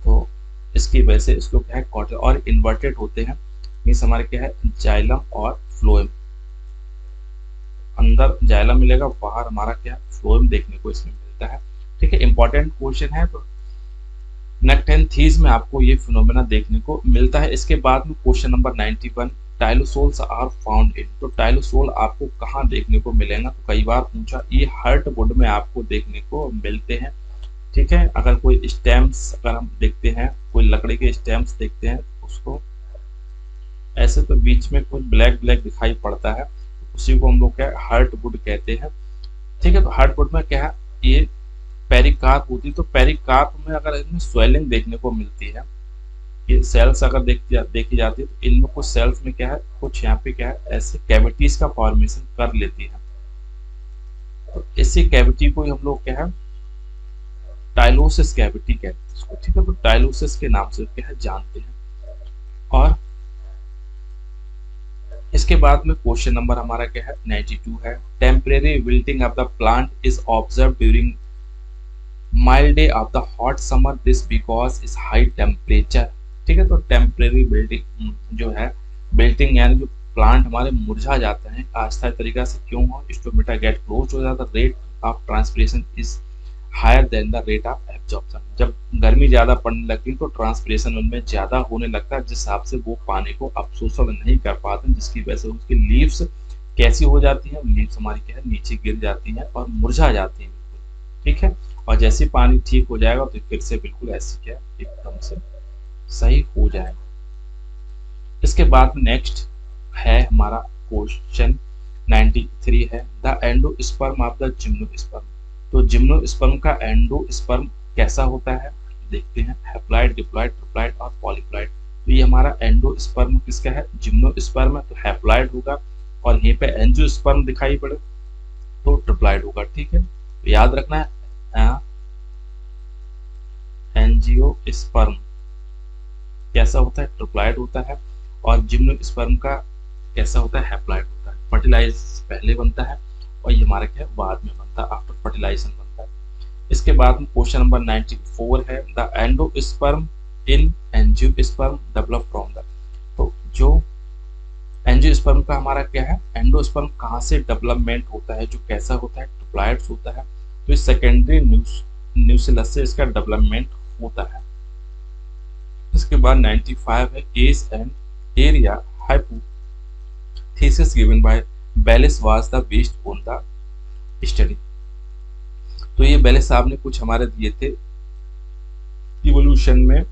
तो इसकी वजह से इसको क्या है, कॉर्टिकल और इन्वर्टेड होते हैं, मीन्स हमारे क्या है, जाइलम और फ्लोएम। अंदर जाइलम मिलेगा, बाहर हमारा क्या है, फ्लोएम देखने को इसमें मिलता है। ठीक है, इंपॉर्टेंट क्वेश्चन है। तो निक्टेंथीज में आपको ये फिनोमेना देखने को मिलता है। इसके बाद में question number 91, tyloses are found in. तो टाइलोसोल आपको कहाँ देखने को मिलेगा? तो कई बार पूछा, ये हार्टवुड में आपको देखने को मिलते हैं। ठीक है, अगर कोई स्टेम्स अगर हम देखते हैं, कोई लकड़ी के स्टेम्स देखते हैं उसको ऐसे, तो बीच में कुछ ब्लैक ब्लैक दिखाई पड़ता है, उसी को हम लोग क्या हार्टवुड कहते हैं। ठीक है, तो हार्टवुड में क्या है, ये पेरिकार्प होती है। तो पेरिकार्प में अगर इसमें स्वेलिंग देखने को मिलती है, ये सेल्स अगर देखी जाती है, तो इनमें कुछ सेल्स में क्या है, कुछ यहाँ पे क्या है, ऐसे कैविटीज का फॉर्मेशन कर लेती है। तो इसी कैविटी को हम लोग क्या है, टाइलोसिस कैविटी कहते हैं इसको। ठीक है, तो टाइलोसिस के नाम से क्या है जानते हैं। और इसके बाद में क्वेश्चन नंबर हमारा क्या है, 92 है। Temporary wilting of the plant is observe during mild day of the hot summer, this because is high temperature. ठीक है, तो टेम्परेरी बिल्डिंग जो है, बिल्टिंग यानी जो प्लांट हमारे मुरझा जाते हैं अस्थायी तरीका से, क्यों हो? स्टोमेटा गेट क्लोज हो जाता, rate of transpiration is higher than the rate of absorption. जब गर्मी ज्यादा पड़ने लगती है तो ट्रांसपिरेशन उनमें ज्यादा होने लगता है, जिस हिसाब से वो पानी को अवशोषण नहीं कर पाते, जिसकी वजह से उसकी लीव्स कैसी हो जाती हैं, लीव्स हमारी क्या है, नीचे गिर जाती हैं और मुरझा जाती हैं बिल्कुल। ठीक है, और जैसे पानी ठीक हो जाएगा तो फिर से बिल्कुल ऐसे क्या एकदम से सही हो जाएगा। इसके बाद नेक्स्ट है हमारा क्वेश्चन 93 है, the endosperm of the gymnosperm. तो जिम्नोस्पर्म का एंडोस्पर्म कैसा होता है देखते हैं, हैप्लॉइड, डिप्लॉइड, ट्रिप्लॉइड और पॉलीप्लॉइड। तो ये हमारा एंडोस्पर्म किसका है, जिम्नोस्पर्म है, तो हैप्लॉइड होगा, और यहीं पे एंजियोस्पर्म दिखाई पड़े तो ट्रिप्लॉइड होगा। ठीक है, तो याद रखना है, एंजियोस्पर्म कैसा होता है, ट्रिप्लॉइड होता है, और जिम्नोस्पर्म का कैसा होता है, हैप्लॉइड होता है। फर्टिलाइज पहले बनता है और ये हमारा क्या बाद में बनता है, आफ्टर फर्टिलाइजेशन बनता है। इसके बाद में क्वेश्चन नंबर 94 है, the endosperm in angiosperm develop from the. तो जो एंजियोस्पर्म का हमारा क्या है, एंडोस्पर्म कहाँ से डेवलपमेंट होता है, जो कैसा होता है, ट्रिप्लॉइड होता है। तो इस सेकेंडरी न्यूक्लियस से इसका डेवलपमेंट होता है। इसके बाद 95 है, age and area hypothesis given by Willis was the based on the study. तो ये बेलिस साहब ने कुछ हमारे दिए थे इवोल्यूशन में,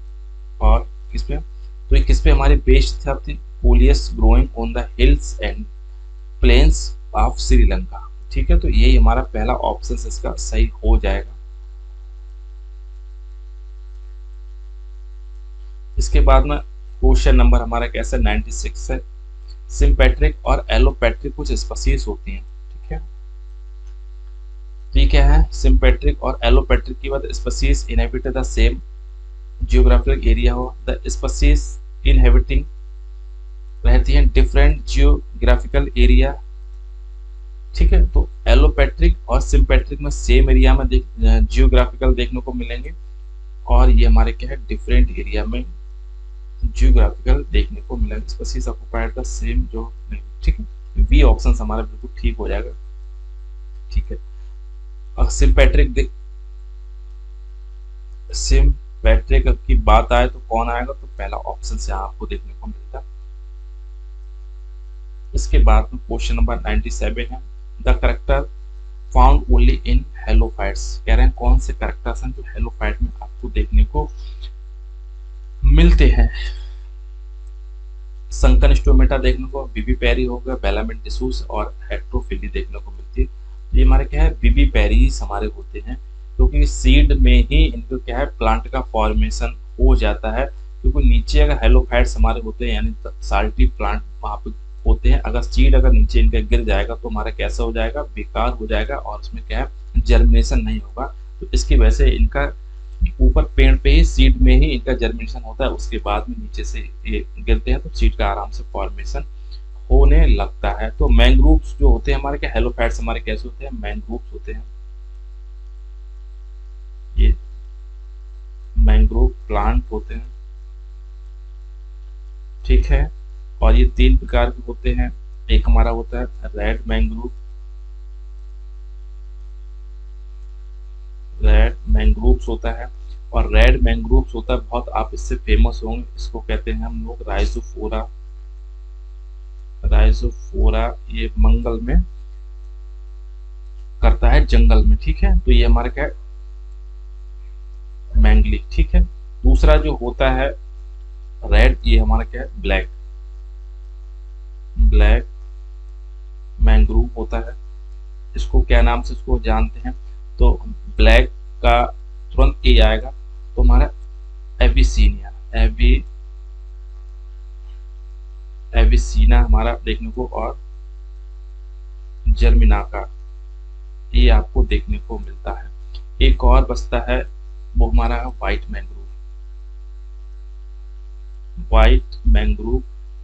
और किसमें, तो ये किस पे हमारे बेस्ड थे, coleus growing on the hills and plains of Sri Lanka. ठीक है, तो यही हमारा पहला ऑप्शन इसका सही हो जाएगा। इसके बाद में क्वेश्चन नंबर हमारा कैसा 96 है, सिंपैट्रिक और एलोपैट्रिक कुछ स्पीशीज होती हैं। ठीक है, तो ये क्या है, सिंपैट्रिक और एलोपैट्रिक की बात, species inhabit the same geographical area हो, द स्पीशीज इनहेबिटिंग रहती हैं डिफरेंट जियोग्राफिकल एरिया। ठीक है, तो एलोपैट्रिक और सिंपैट्रिक में सेम एरिया में जियोग्राफिकल देखने को मिलेंगे, और ये हमारे क्या है, डिफरेंट एरिया में जियोग्राफिकल देखने को मिलेगा। स्पीशीज ऑक्युपाइड द सेम जो नहीं। ठीक है, बी ऑप्शन हमारा बिल्कुल ठीक हो जाएगा। ठीक है, और सिंपैट्रिक की बात आए तो कौन आएगा, तो पहला ऑप्शन से आपको देखने को मिलता है। इसके बाद में क्वेश्चन नंबर 97 है, the character found only in halophytes. कह रहे हैं कौन से करेक्टर्स हैं जो हेलोफाइट में आपको देखने को मिलते हैं। संकन स्टोमेटा देखने को, बीबी पेरी हो गया, बेलामेंटिसूस और हेट्रोफिली देखने को मिलती है। ये हमारे क्या है, बीबी पेरीज हमारे होते हैं, क्योंकि सीड में ही इनको क्या है, प्लांट का फॉर्मेशन हो जाता है। क्योंकि नीचे अगर हेलोफाइट्स हमारे होते हैं यानी साल्टी प्लांट वहाँ पे होते हैं, अगर सीड अगर नीचे इनका गिर जाएगा तो हमारा कैसा हो जाएगा, बेकार हो जाएगा और इसमें क्या है, जर्मिनेशन नहीं होगा। तो इसकी वजह से इनका ऊपर पेड़ पे ही सीड में ही इनका जर्मिनेशन होता है, उसके बाद में नीचे से ये गिरते हैं तो सीड का आराम से फॉर्मेशन होने लगता है। तो मैंग्रोव्स जो होते हैं हमारे क्या, हेलोफाइट्स हमारे कैसे होते हैं, मैंग्रोव्स होते हैं। ये मैंग्रोव प्लांट होते हैं, ठीक है। और ये 3 प्रकार के होते हैं। एक हमारा होता है रेड मैंग्रोव, रेड मैंग्रोव्स होता है। और रेड मैंग्रोव्स होता है बहुत, आप इससे फेमस होंगे, इसको कहते हैं हम लोग राइजोफोरा। राइजोफोरा ये मंगल में करता है, जंगल में, ठीक है। तो ये हमारा क्या है, मैंगली, ठीक है। दूसरा जो होता है रेड, ये हमारा क्या है, ब्लैक, ब्लैक मैंग्रोव होता है। इसको क्या नाम से इसको जानते हैं, तो ब्लैक का तुरंत ए आएगा तो हमारा एविसीनिया, एविसीना हमारा देखने को, और जर्मिनाका ये आपको देखने को मिलता है। एक और बचता है वो हमारा व्हाइट मैंग्रोव। व्हाइट मैंग्रोव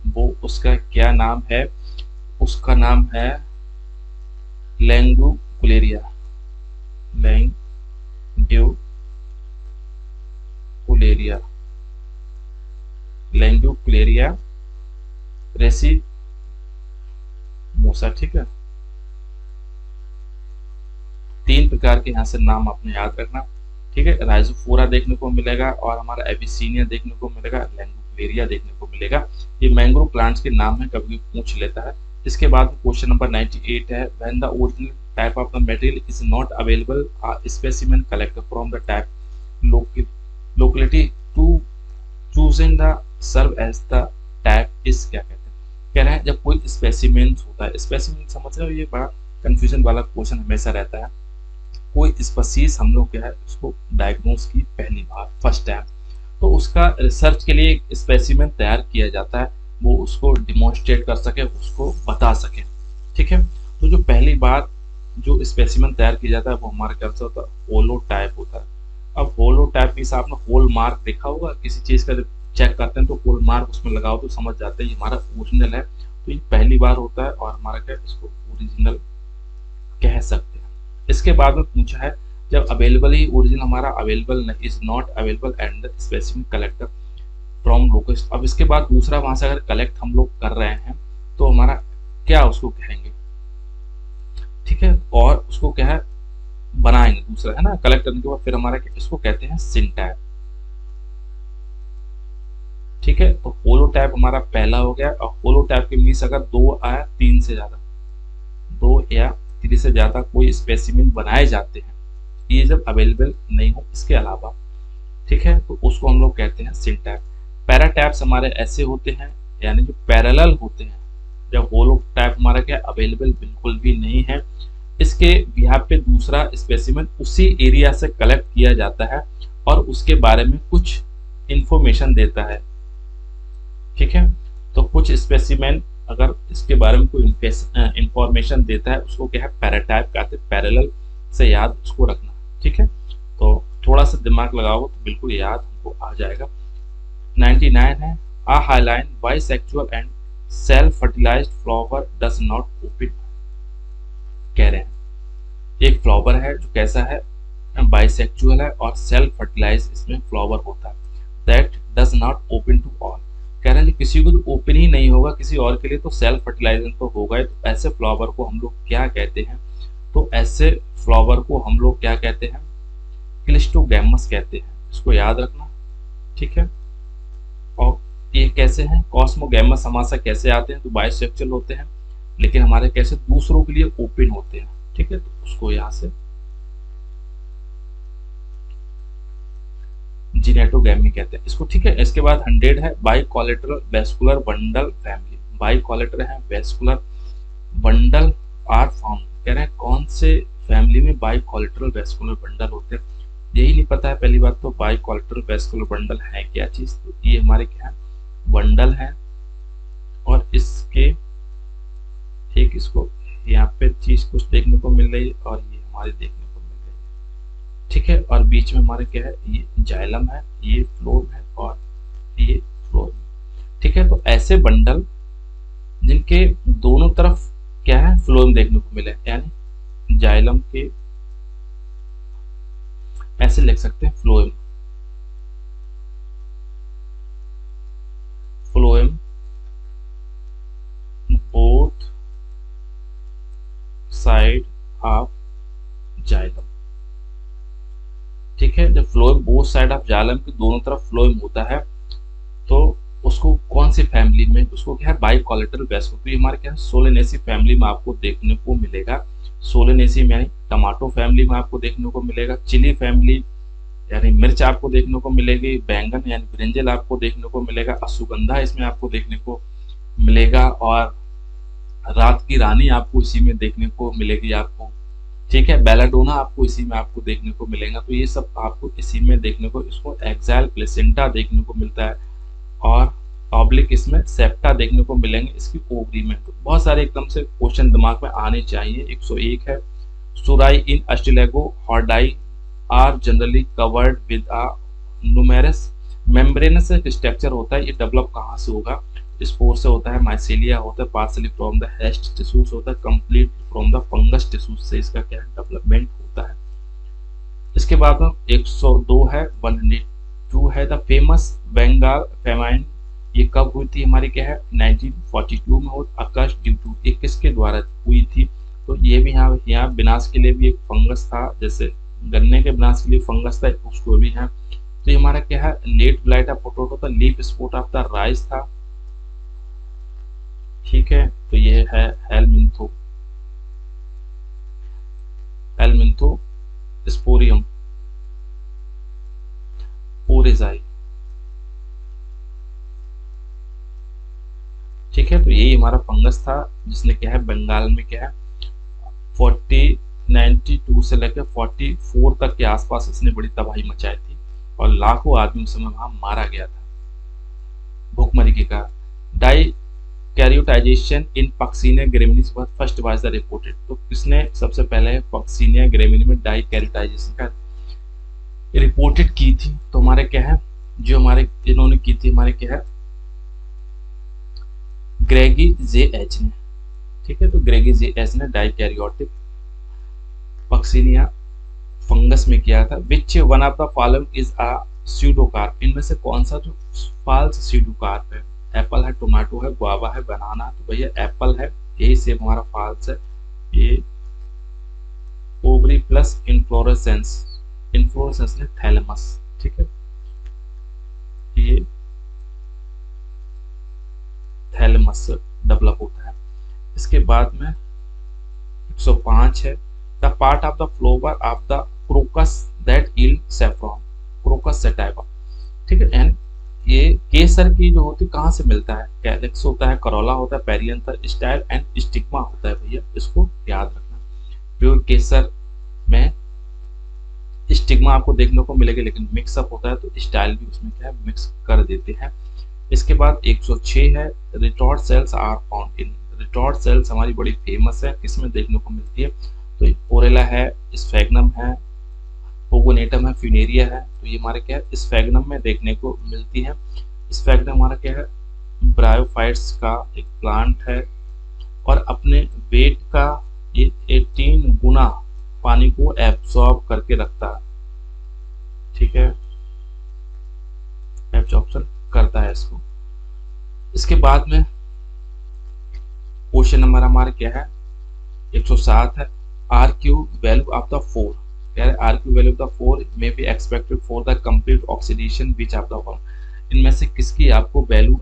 वो उसका क्या नाम है, उसका नाम है लैंग्यूकुलेरिया, लैंग्यूकुलेरिया, लैंग्यूकुलेरिया रेसिमोसा, ठीक है। 3 प्रकार के यहाँ से नाम आपने याद रखना, ठीक है। राइजोफोरा देखने को मिलेगा और हमारा एविसीनिया देखने को मिलेगा, लैंग्यूकुलेरिया देखने को मिलेगा। ये मैंग्रोव प्लांट्स के नाम है, कभी पूछ लेता है। इसके बाद क्वेश्चन नंबर 98 है, when the original type of the material is not available, a specimen collected from the type locality to choosing the serve as the type is, क्या कहते हैं, कह रहे हैं जब कोई स्पेसिमेन होता है, स्पेसिमेन समझ रहे हो, ये बड़ा कंफ्यूजन वाला क्वेश्चन हमेशा रहता है। कोई स्पीशीज हम लोग क्या है उसको डायग्नोस की पहली बार, फर्स्ट टाइम, तो उसका रिसर्च के लिए एक स्पेसिमेन तैयार किया जाता है, वो उसको डिमॉन्स्ट्रेट कर सके, उसको बता सके, ठीक है। तो जो पहली बार जो स्पेसिमेन तैयार किया जाता है वो हमारा क्या होता है, होलो टाइप होता है। अब होलो टाइप मीन्स आपने होल मार्क देखा होगा किसी चीज का, जब चेक करते हैं तो होल मार्क उसमें लगाओ तो समझ जाते हैं ये हमारा ओरिजिनल है। तो ये पहली बार होता है और हमारा क्या, इसको ओरिजिनल कह सकते हैं। इसके बाद में पूछा है जब अवेलेबल ही ओरिजिनल हमारा available is not available and the specific collector from locust. अब इसके बाद दूसरा वहां से अगर कलेक्ट हम लोग कर रहे हैं तो हमारा क्या उसको कहेंगे, ठीक है। और उसको क्या है बनाएंगे दूसरा, है ना, कलेक्ट करने के बाद फिर हमारा इसको कहते हैं सिंटैग, ठीक है। तो होलो टाइप हमारा पहला हो गया। और होलो टाइप के मीन्स अगर 2 आया 3 से ज्यादा, 2 या 3 से ज्यादा कोई स्पेसिमिन बनाए जाते हैं, ये जब अवेलेबल नहीं हो इसके अलावा, ठीक है, तो उसको हम लोग कहते हैं सिंटैग। पैराटाइप्स हमारे ऐसे होते हैं यानी जो पैरेलल होते हैं, जब होलो टाइप हमारा क्या अवेलेबल बिल्कुल भी नहीं है, इसके बिहाफ पे दूसरा स्पेसिमेन उसी एरिया से कलेक्ट किया जाता है और उसके बारे में कुछ इंफॉर्मेशन देता है, ठीक है। तो कुछ स्पेसिमेन अगर इसके बारे में कोई इंफॉर्मेशन देता है उसको क्या है पैराटाइप कहते हैं, पैरेलल से याद उसको रखना, ठीक है। तो थोड़ा सा दिमाग लगाओ तो बिल्कुल याद हमको आ जाएगा। 99 है, a hyaline bisexual and self fertilized flower does not open, कह रहे हैं एक फ्लावर है जो कैसा है, बाइसेक्सुअल है और सेल्फ फर्टिलाइज इसमें फ्लावर होता है, that does not open to all, कह रहे हैं किसी को तो ओपन ही नहीं होगा किसी और के लिए, तो सेल्फ फर्टिलाइजेशन तो होगा ही। तो ऐसे फ्लावर को हम लोग क्या कहते हैं, तो ऐसे फ्लावर को हम लोग क्या कहते हैं, क्लिस्टोगैमस कहते हैं, इसको याद रखना, ठीक है। और ये कैसे हैं, कॉस्मोगैमस हमारे कैसे आते हैं, तो बाइसेक्सुअल होते हैं लेकिन हमारे कैसे दूसरों के लिए ओपन होते हैं, ठीक है। तो उसको यहां से जिनेटोगैमी कहते हैं इसको, ठीक है। इसके बाद 100 है, बाइकोलेटरल वेस्कुलर बंडल फैमिली, बाइकोलेटर है वेस्कुलर बंडल आर फाउंड, कह रहे हैं कौन से फैमिली में बाइकोलेटरल वेस्कुलर बंडल होते हैं, यही नहीं पता है पहली बात तो बाई कोलेटरल वेस्कुलर बंडल है क्या चीज। तो ये हमारे क्या है, बंडल है, और इसके ठीक इसको यहाँ पे चीज कुछ देखने को मिल रही है और ये हमारे देखने को मिल रही है, ठीक है। और बीच में हमारे क्या है, ये जाइलम है, ये फ्लोएम है और ये फ्लोएम, ठीक है। तो ऐसे बंडल जिनके दोनों तरफ क्या है, फ्लोएम देखने को मिले, यानी जाइलम के ऐसे लिख सकते हैं phloem, phloem both side of xylem, ठीक है। जब phloem both side of xylem के दोनों तरफ फ्लोएम होता है तो उसको कौन सी फैमिली में, उसको क्या है, बाई कोलेटरल वेस्कुलर। तो ये हमारे क्या है, सोलेनेसी फैमिली में आपको देखने को मिलेगा। सोलेनेसी में यानी टमाटो फैमिली में आपको देखने को मिलेगा, चिली फैमिली यानी मिर्च आपको देखने को मिलेगी, बैंगन यानी ब्रिंजल आपको देखने को मिलेगा, अश्वगंधा इसमें आपको देखने को मिलेगा, और रात की रानी आपको इसी में देखने को मिलेगी आपको, ठीक है। बेलाडोना आपको इसी में आपको देखने को मिलेगा। तो ये सब आपको इसी में देखने को, इसको एक्साइल प्लेसेंटा देखने को मिलता है, और ऑब्लिक इसमें सेप्टा देखने को मिलेंगे इसकी ओवरी में। तो बहुत सारे एकदम से क्वेश्चन दिमाग में आने चाहिए। 101 है, सुराई in Ustilago hordei are generally covered with a numerous membranous structure होता है। ये डेवलप कहाँ से होगा, स्पोर से होता है, माइसेलिया होता है, partly from the host tissues होता है, complete from the fungus tissues से इसका क्या डेवलपमेंट होता है। इसके बाद में 102 है, 102 है द फेमस बंगाल फेमाइन। ये कब हुई थी, हमारी क्या है 1942 में हो, अकर्स ड्यू टू, ये किसके द्वारा हुई थी। तो ये भी यहाँ विनाश के लिए भी एक फंगस था, जैसे गन्ने के विनाश के लिए फंगस था, उसको भी है। तो ये हमारा क्या है, लेट ब्लाइट ऑफ पोटैटो था, leaf spot of the rice था, ठीक है। तो ये है हेलमिंथो, हेलमिंथो स्पोरियम ओरेजाई, ठीक है। तो यही हमारा फंगस था जिसने क्या है बंगाल में क्या है 92 से लेकर 44 तक के आसपास इसने बड़ी तबाही मचाई थी, और लाखों आदमी उस समय वहां मारा गया था भूखमरी के कारण। Dikaryotization in Puccinia graminis first was the reported. तो किसने सबसे पहले पक्सीनिया ग्रेमिनी में डाई कैरियोटाइजेशन का रिपोर्टेड की थी, तो हमारे क्या है, जो हमारे इन्होंने की थी, हमारे क्या है ग्रेगी जे एच ने, ठीक है। तो ग्रेगी जे एच ने डाई कैरियोटिक पक्सीनिया फंगस में किया था। Which one of the following is a pseudocarp, इनमें से कौन सा जो फॉल्स स्यूडोकार्प है, एप्पल है, टोमेटो है, गुआवा है, बनाना है। तो भैया एप्पल है, यही से हमारा फॉल्स है। ये ओवरी प्लस इन्फ्लोरेसेंस, इन्फ्लोरेसेंस ने थैलेमस, ठीक है, ये थैलेमस डेवलप होता है। इसके बाद में 105 है the part of the flower of the crocus that yield saffron, crocus sativa, ठीक है। एंड ये केसर की जो होती है कहाँ से मिलता है, कैलिक्स होता है, करोला होता है, पेरियंथर, स्टाइल एंड स्टिग्मा होता है। भैया इसको याद रखना, प्योर केसर में स्टिग्मा आपको देखने को मिलेगा, लेकिन मिक्सअप होता है तो स्टाइल भी उसमें क्या है मिक्स कर देते हैं। इसके बाद 106 है retort cells are found in, retort cells हमारी बड़ी फेमस है, किसमें देखने को मिलती है, तो ओरेला है, स्फेग्नम है, पोगोनेटम है, फ्यूनेरिया है। तो ये हमारे क्या है स्फेग्नम में देखने को मिलती है। स्फेग्नम हमारा क्या है ब्रायोफाइट्स का एक प्लांट है, और अपने वेट का ये 18 गुना पानी को एब्सॉर्ब करके रखता है, ठीक है, एब्जॉर्प्शन करता है इसको। इसके बाद में क्वेश्चन नंबर हमारा क्या है 107 है R Q value of the 4, कह रहे R Q value of the 4 में be expected for the complete oxidation which of the one, इनमें से किसकी आपको वैल्यू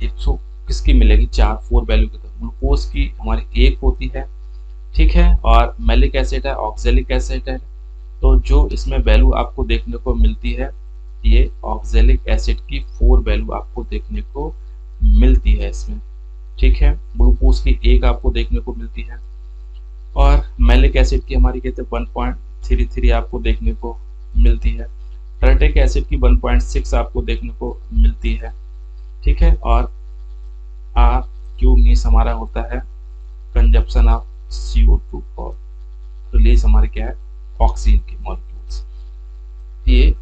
100 किसकी मिलेगी, 4 वैल्यू की। तो ग्लूकोज की हमारी 1 होती है, ठीक है, और मैलिक एसिड है, ऑक्जेलिक एसिड है। तो जो इसमें वैल्यू आपको देखने को मिलती है, ये ऑक्जेलिक एसिड की 4 वैल्यू आपको देखने को मिलती है इसमें, ठीक है। ग्लूकोज की 1 आपको देखने को मिलती है, और मैलिक एसिड की हमारी कहते हैं 1.33 आपको देखने को मिलती है। टार्टरिक एसिड की 1.6 आपको देखने को मिलती है, ठीक है। और आर क्यू मीन्स हमारा होता है कंजप्शन ऑफ CO2 और रिलीज हमारे क्या है ऑक्सीजन के मॉलिक्यूल्स। ये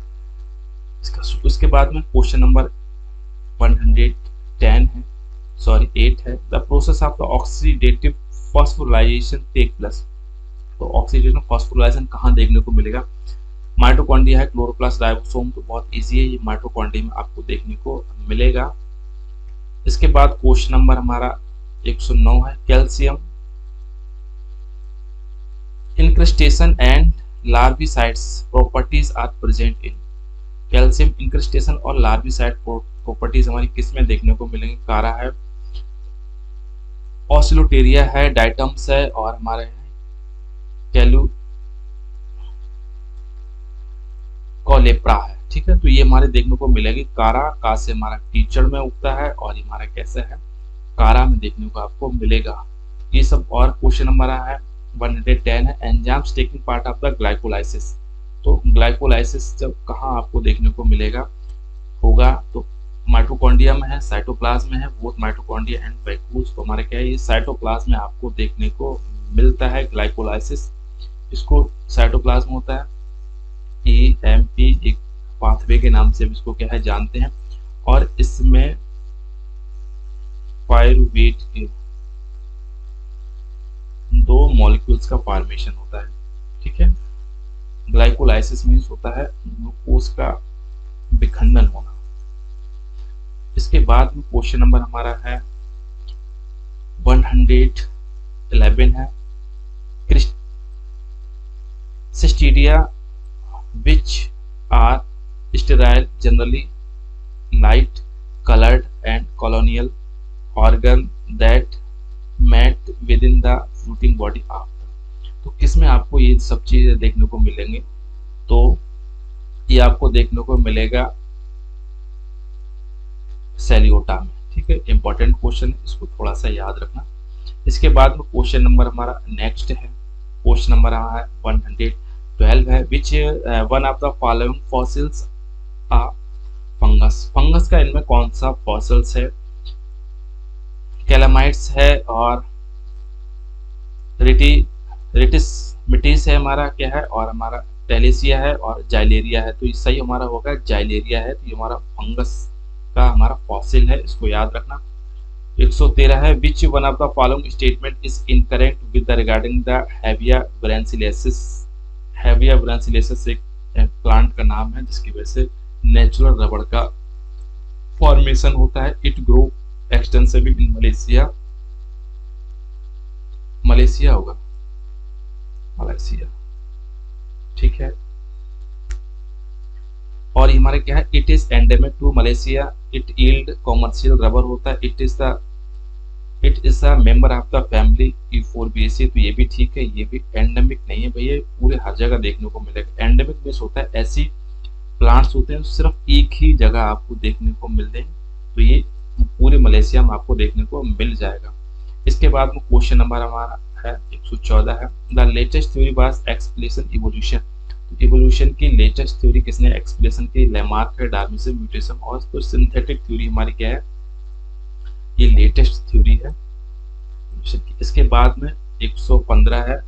इसका उसके बाद में क्वेश्चन नंबर 110 है, सॉरी 8 है। The process of the oxidative phosphorylation take place. तो ऑक्सीडेटिव फॉस्फोराइलेशन कहाँ देखने को मिलेगा? माइटोकॉन्ड्रिया है, क्लोरोप्लास्ट, राइबोसोम, तो बहुत इजी है, ये माइटोकॉन्ड्रिया में आपको देखने को मिलेगा। इसके बाद क्वेश्चन नंबर हमारा 109 है, calcium incrustation and larvicides properties are present in. Calcium incrustation और लार्विसाइड प्रॉपर्टीज हमारी किस में देखने को मिलेंगे? कारा है, ऑसिलोटेरिया है, डाइटम्स है और हमारे कैलुकोलेप्रा है, ठीक है। तो ये हमारे देखने को मिलेगी। कारा का से हमारा कीचड़ में उगता है और ये हमारा कैसे है कारा में देखने को आपको मिलेगा। ये सब और क्वेश्चन नंबर है 110 है, enzymes taking part of the glycolysis. तो ग्लाइकोलाइसिस जब कहाँ आपको देखने को मिलेगा होगा? तो माइटोकॉन्ड्रिया में है, साइटोप्लाज्म में है, बोथ माइटोकॉन्ड्रिया एंड वैक्यूल्स। तो हमारे क्या है ये साइटोप्लाज्म में आपको देखने को मिलता है ग्लाइकोलाइसिस। इसको साइटोप्लाज्म होता है EMP एक पाथवे के नाम से इसको क्या है जानते हैं। और इसमें पायरुवेट के 2 मॉलिक्यूल्स का फॉर्मेशन होता है, ठीक है। ग्लाइकोलाइसिस मीन्स होता है ग्लूकोज का विखंडन होना। इसके बाद में क्वेश्चन नंबर हमारा है 111 है, सिस्टीडिया which are sterile, generally light colored and colonial organ that met within the fruiting body after। तो किसमें आपको ये सब चीजें देखने को मिलेंगे? तो ये आपको देखने को मिलेगा सेलियोटा में, ठीक है। इंपॉर्टेंट क्वेश्चन है, इसको थोड़ा सा याद रखना। इसके बाद में क्वेश्चन नंबर हमारा नेक्स्ट है, क्वेश्चन नंबर है 112 है, which one of the following fossils are fungus. Fungus का इनमें कौन सा फॉसिल्स है? कैलामाइट्स है और रिटिस है हमारा क्या है, और हमारा टेलेसिया है और जाइलेरिया है। तो ये सही हमारा होगा जाइलेरिया है। तो ये हमारा फंगस का हमारा फॉसिल है, इसको याद रखना। 113 है, which one of the following statement is incorrect with regarding the Hevea brasiliensis. Hevea brasiliensis एक प्लांट का नाम है जिसकी वजह से नेचुरल रबड़ का फॉर्मेशन होता है। It grow extensively in Malaysia, Malaysia होगा, मलेशिया, ठीक है। और हमारे क्या है, it is endemic to Malaysia, it yield commercial rubber होता है, it is a member of the family Euphorbiaceae. तो ये भी ठीक है, ये भी एंडेमिक नहीं है भैया, पूरे हर जगह देखने को मिलेगा। एंडेमिक मीन्स होता है ऐसी प्लांट्स होते हैं सिर्फ एक ही जगह आपको देखने को मिलते हैं, तो ये पूरे मलेशिया में आपको देखने को मिल जाएगा। इसके बाद में क्वेश्चन नंबर हमारा है 114 है, the latest theory was explanation evolution. तो इवोल्यूशन की लेटेस्ट थ्योरी किसने एक्सप्लेनेशन की? लेमार्क है, डार्विन म्यूटेशन। और तो सिंथेटिक थ्योरी हमारी क्या है, ये लेटेस्ट थ्योरी है। इसके बाद में 115 है,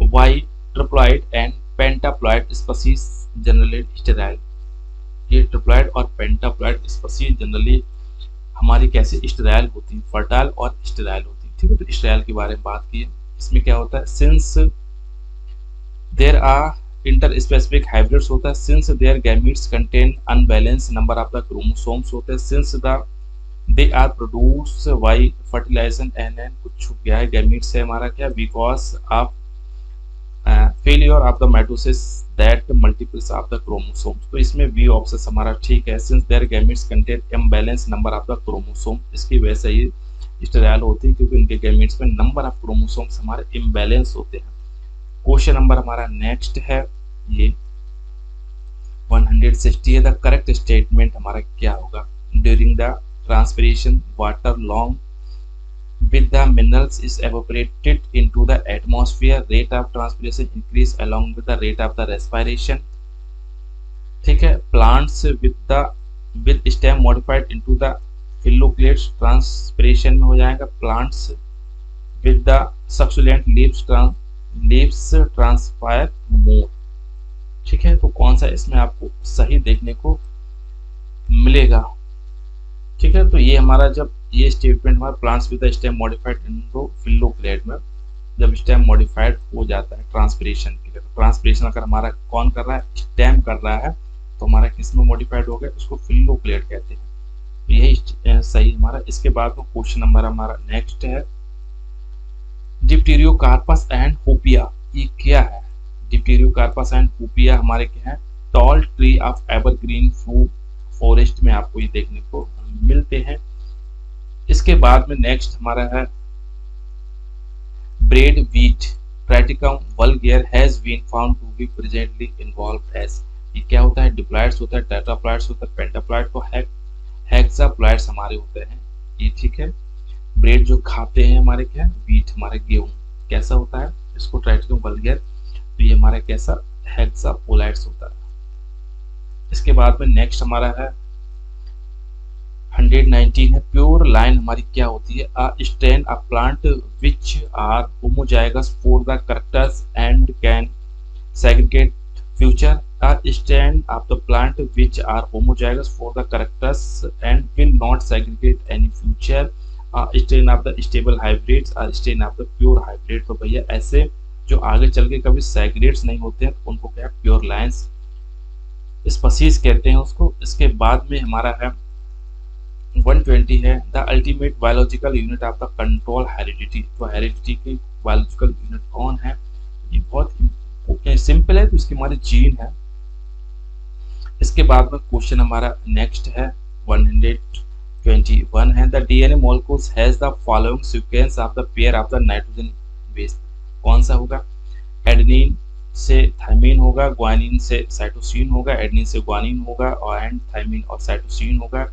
why triploid and pentaploid species generally sterile. ये ट्रिप्लॉइड और पेंटाप्लॉइड स्पीशीज जनरली हमारी कैसे स्टेराइल होती है, फर्टाइल और स्टेराइल होती है, ठीक है। तो स्टेराइल के बारे में बात की है। इसमें क्या होता है, since there are interspecific hybrids होता है, since there gametes contain unbalance number of the chromosomes होते हैं, since the they are produce by fertilisation and कुछ छुप गया है गैमीट्स है हमारा क्या, because of failure of the mitosis that multiples of the chromosomes. तो इसमें बी ऑप्शन हमारा ठीक है, since there gametes contain imbalance number of the chromosome. इसकी वजह से ये स्टेराइल होती है क्योंकि उनके गैमीट्स में नंबर ऑफ क्रोमोसोम्स हमारे इम्बैलेंस होते हैं। क्वेश्चन नंबर हमारा नेक्स्ट है ये 160 है, द करेक्ट स्टेटमेंट हमारा क्या होगा? During the transpiration water along with the minerals is evaporated into the atmosphere, rate of transpiration increase along with the rate of the respiration, ठीक है। Plants with stem modified into the phylloclades transpiration में हो जाएगा plants with the succulent leaves transpire more. ठीक है, तो कौन सा इसमें आपको सही देखने को मिलेगा। ठीक है, तो ये हमारा जब ये स्टेटमेंट हमारा plants with the stem modified into phylloclade में जब स्टेम मॉडिफाइड हो जाता है ट्रांसपिरेशन के लिए, तो ट्रांसपिरेशन अगर हमारा कौन कर रहा है, स्टेम कर रहा है, तो हमारा किस में मॉडिफाइड हो गया, उसको फिलोक्लेट कहते हैं। तो यही सही हमारा। इसके बाद में क्वेश्चन नंबर हमारा नेक्स्ट है डिप्टेरियोकार्पस एंड होपिया। ये क्या है? डिप्टेरियोकार्पस एंड होपिया हमारे क्या है, tall tree of evergreen forest में आपको ये देखने को मिलते हैं। इसके बाद में नेक्स्ट हमारा है bread wheat Triticum vulgare has been found to be presently involved as. ये क्या होता है? डिप्लॉइड्स होता है, टेट्राप्लॉइड्स होता है, पेंटाप्लॉइड तो हेक्साप्लॉइड्स हमारे होते हैं ये। ठीक है, ब्रेड जो खाते हैं हमारे क्या है, वीट हमारे गेहूं कैसा होता है, इसको ट्राइटिकम वल्गेर, तो ये हमारा कैसा हेक्सापोलाइड्स होता है। इसके बाद में नेक्स्ट हमारा है 119 है प्योर लाइन हमारी क्या होती है, a stand a plant which are homozygous for the characters and can segregate future. A stand of the plant which are homozygous for the characters and will not segregate any future. Strain of the stable hybrids, strain of the pure hybrid. तो भैया ऐसे जो आगे चल के कभी segregates नहीं होते हैं तो उनको क्या है, प्योर लाइन्स स्पीशीज कहते हैं उसको। इसके बाद में हमारा है 120 है the ultimate biological unit of the control heredity. तो हेरिडिटी की बायोलॉजिकल यूनिट कौन है? ये बहुत सिंपल है, तो इसकी हमारी जीन है। इसके बाद में क्वेश्चन हमारा नेक्स्ट है 121 है the DNA molecules has the following sequence of the pair of the nitrogen base. कौन सा होगा? एडेनिन से थाइमिन होगा, ग्वानिन से साइटोसिन होगा, एडेनिन से ग्वानिन होगा और एंड थाइमिन और साइटोसिन होगा।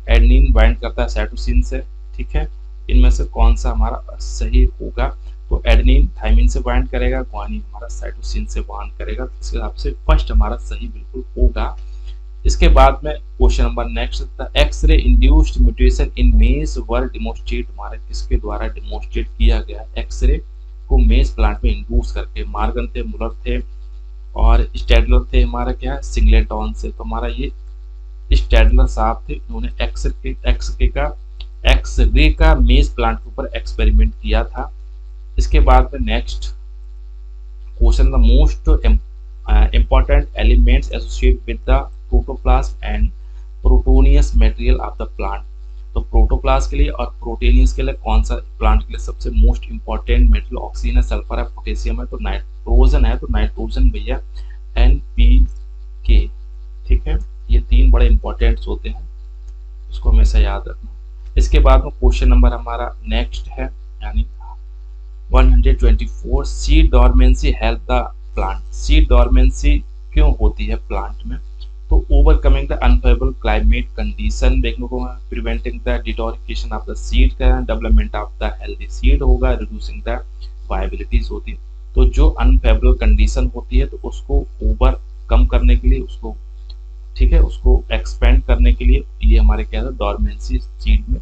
एडेनिन बाइंड करता है साइटोसिन से। ठीक है, इनमें से कौन सा हमारा सही होगा? तो एडेनिन थाइमिन से बाइंड करेगा, ग्वानिन हमारा साइटोसिन से बाइंड करेगा। तो इसके हिसाब से फर्स्ट हमारा सही बिल्कुल होगा। इसके बाद में क्वेश्चन नंबर नेक्स्ट था एक्सरे इंड्यूस्ड म्यूटेशन इन मेज वर डिमोन्स्ट्रेट। हमारे किसके द्वारा डिमोन्स्ट्रेट किया गया? एक्सरे को मेज प्लांट में इंड्यूस करके। मार्गन थे, मुलर थे और स्टैडलर थे हमारा क्या है, सिंगलेटन से। तो हमारा ये स्टैडलर साहब थे, उन्होंने एक्सरे का मेज प्लांट के ऊपर एक्सपेरिमेंट किया था। इसके बाद में next question the most important elements associated with the protoplasm and proteinaceous material of the plant। तो प्रोटोप्लास्ट के लिए और प्रोटीनियस के लिए कौन सा प्लांट के लिए सबसे मोस्ट इंपॉर्टेंट मेटल? ऑक्सीजन है, सल्फर है, पोटेशियम है, तो नाइट्रोजन है। तो नाइट्रोजन भैया NPK। ठीक है, ये तीन बड़े इंपॉर्टेंट होते हैं, इसको हमेशा याद रखना। इसके बाद में क्वेश्चन नंबर हमारा नेक्स्ट है यानी 124 seed dormancy help the plant. Seed dormancy क्यों होती है प्लांट में? तो overcoming the unfavourable climate condition देखने को, preventing the deterioration of the seed का development of the healthy seed होगा, रिड्यूसिंग द वायबिलिटीज होती है। तो जो अनफेवरेबल कंडीशन होती है तो उसको ओवरकम करने के लिए, उसको ठीक है उसको एक्सपेंड करने के लिए ये हमारे क्या है, डॉर्मेंसी सीड में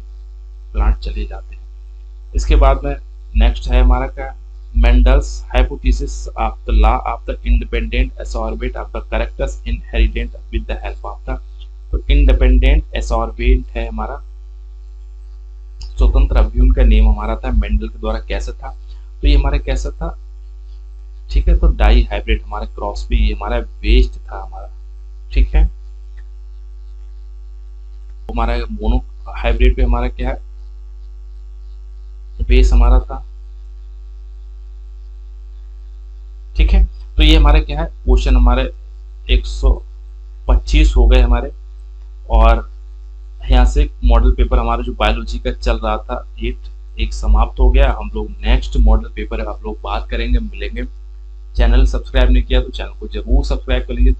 प्लांट चले जाते हैं। इसके बाद में नेक्स्ट है हमारा क्या, Mendel's hypothesis of the law of the independent assorbate of the characters inherited with the help of the। तो independent assorbate है हमारा स्वतंत्र अभिन्न का नेम हमारा था मेंडल के द्वारा। कैसा था? तो ये हमारा कैसा था? ठीक है, तो डाई हाइब्रिड हमारा क्रॉस भी ये हमारा वेस्ट था हमारा। ठीक है, हमारा मोनो हाइब्रिड पे हमारा क्या है, बेस हमारा था। ठीक है, तो ये हमारे क्या है क्वेश्चन हमारे 125 हो गए हमारे। और यहाँ से मॉडल पेपर हमारा जो बायोलॉजी का चल रहा था एक समाप्त हो गया। हम लोग नेक्स्ट मॉडल पेपर आप लोग बात करेंगे, मिलेंगे। चैनल सब्सक्राइब नहीं किया तो चैनल को जरूर सब्सक्राइब कर लीजिए।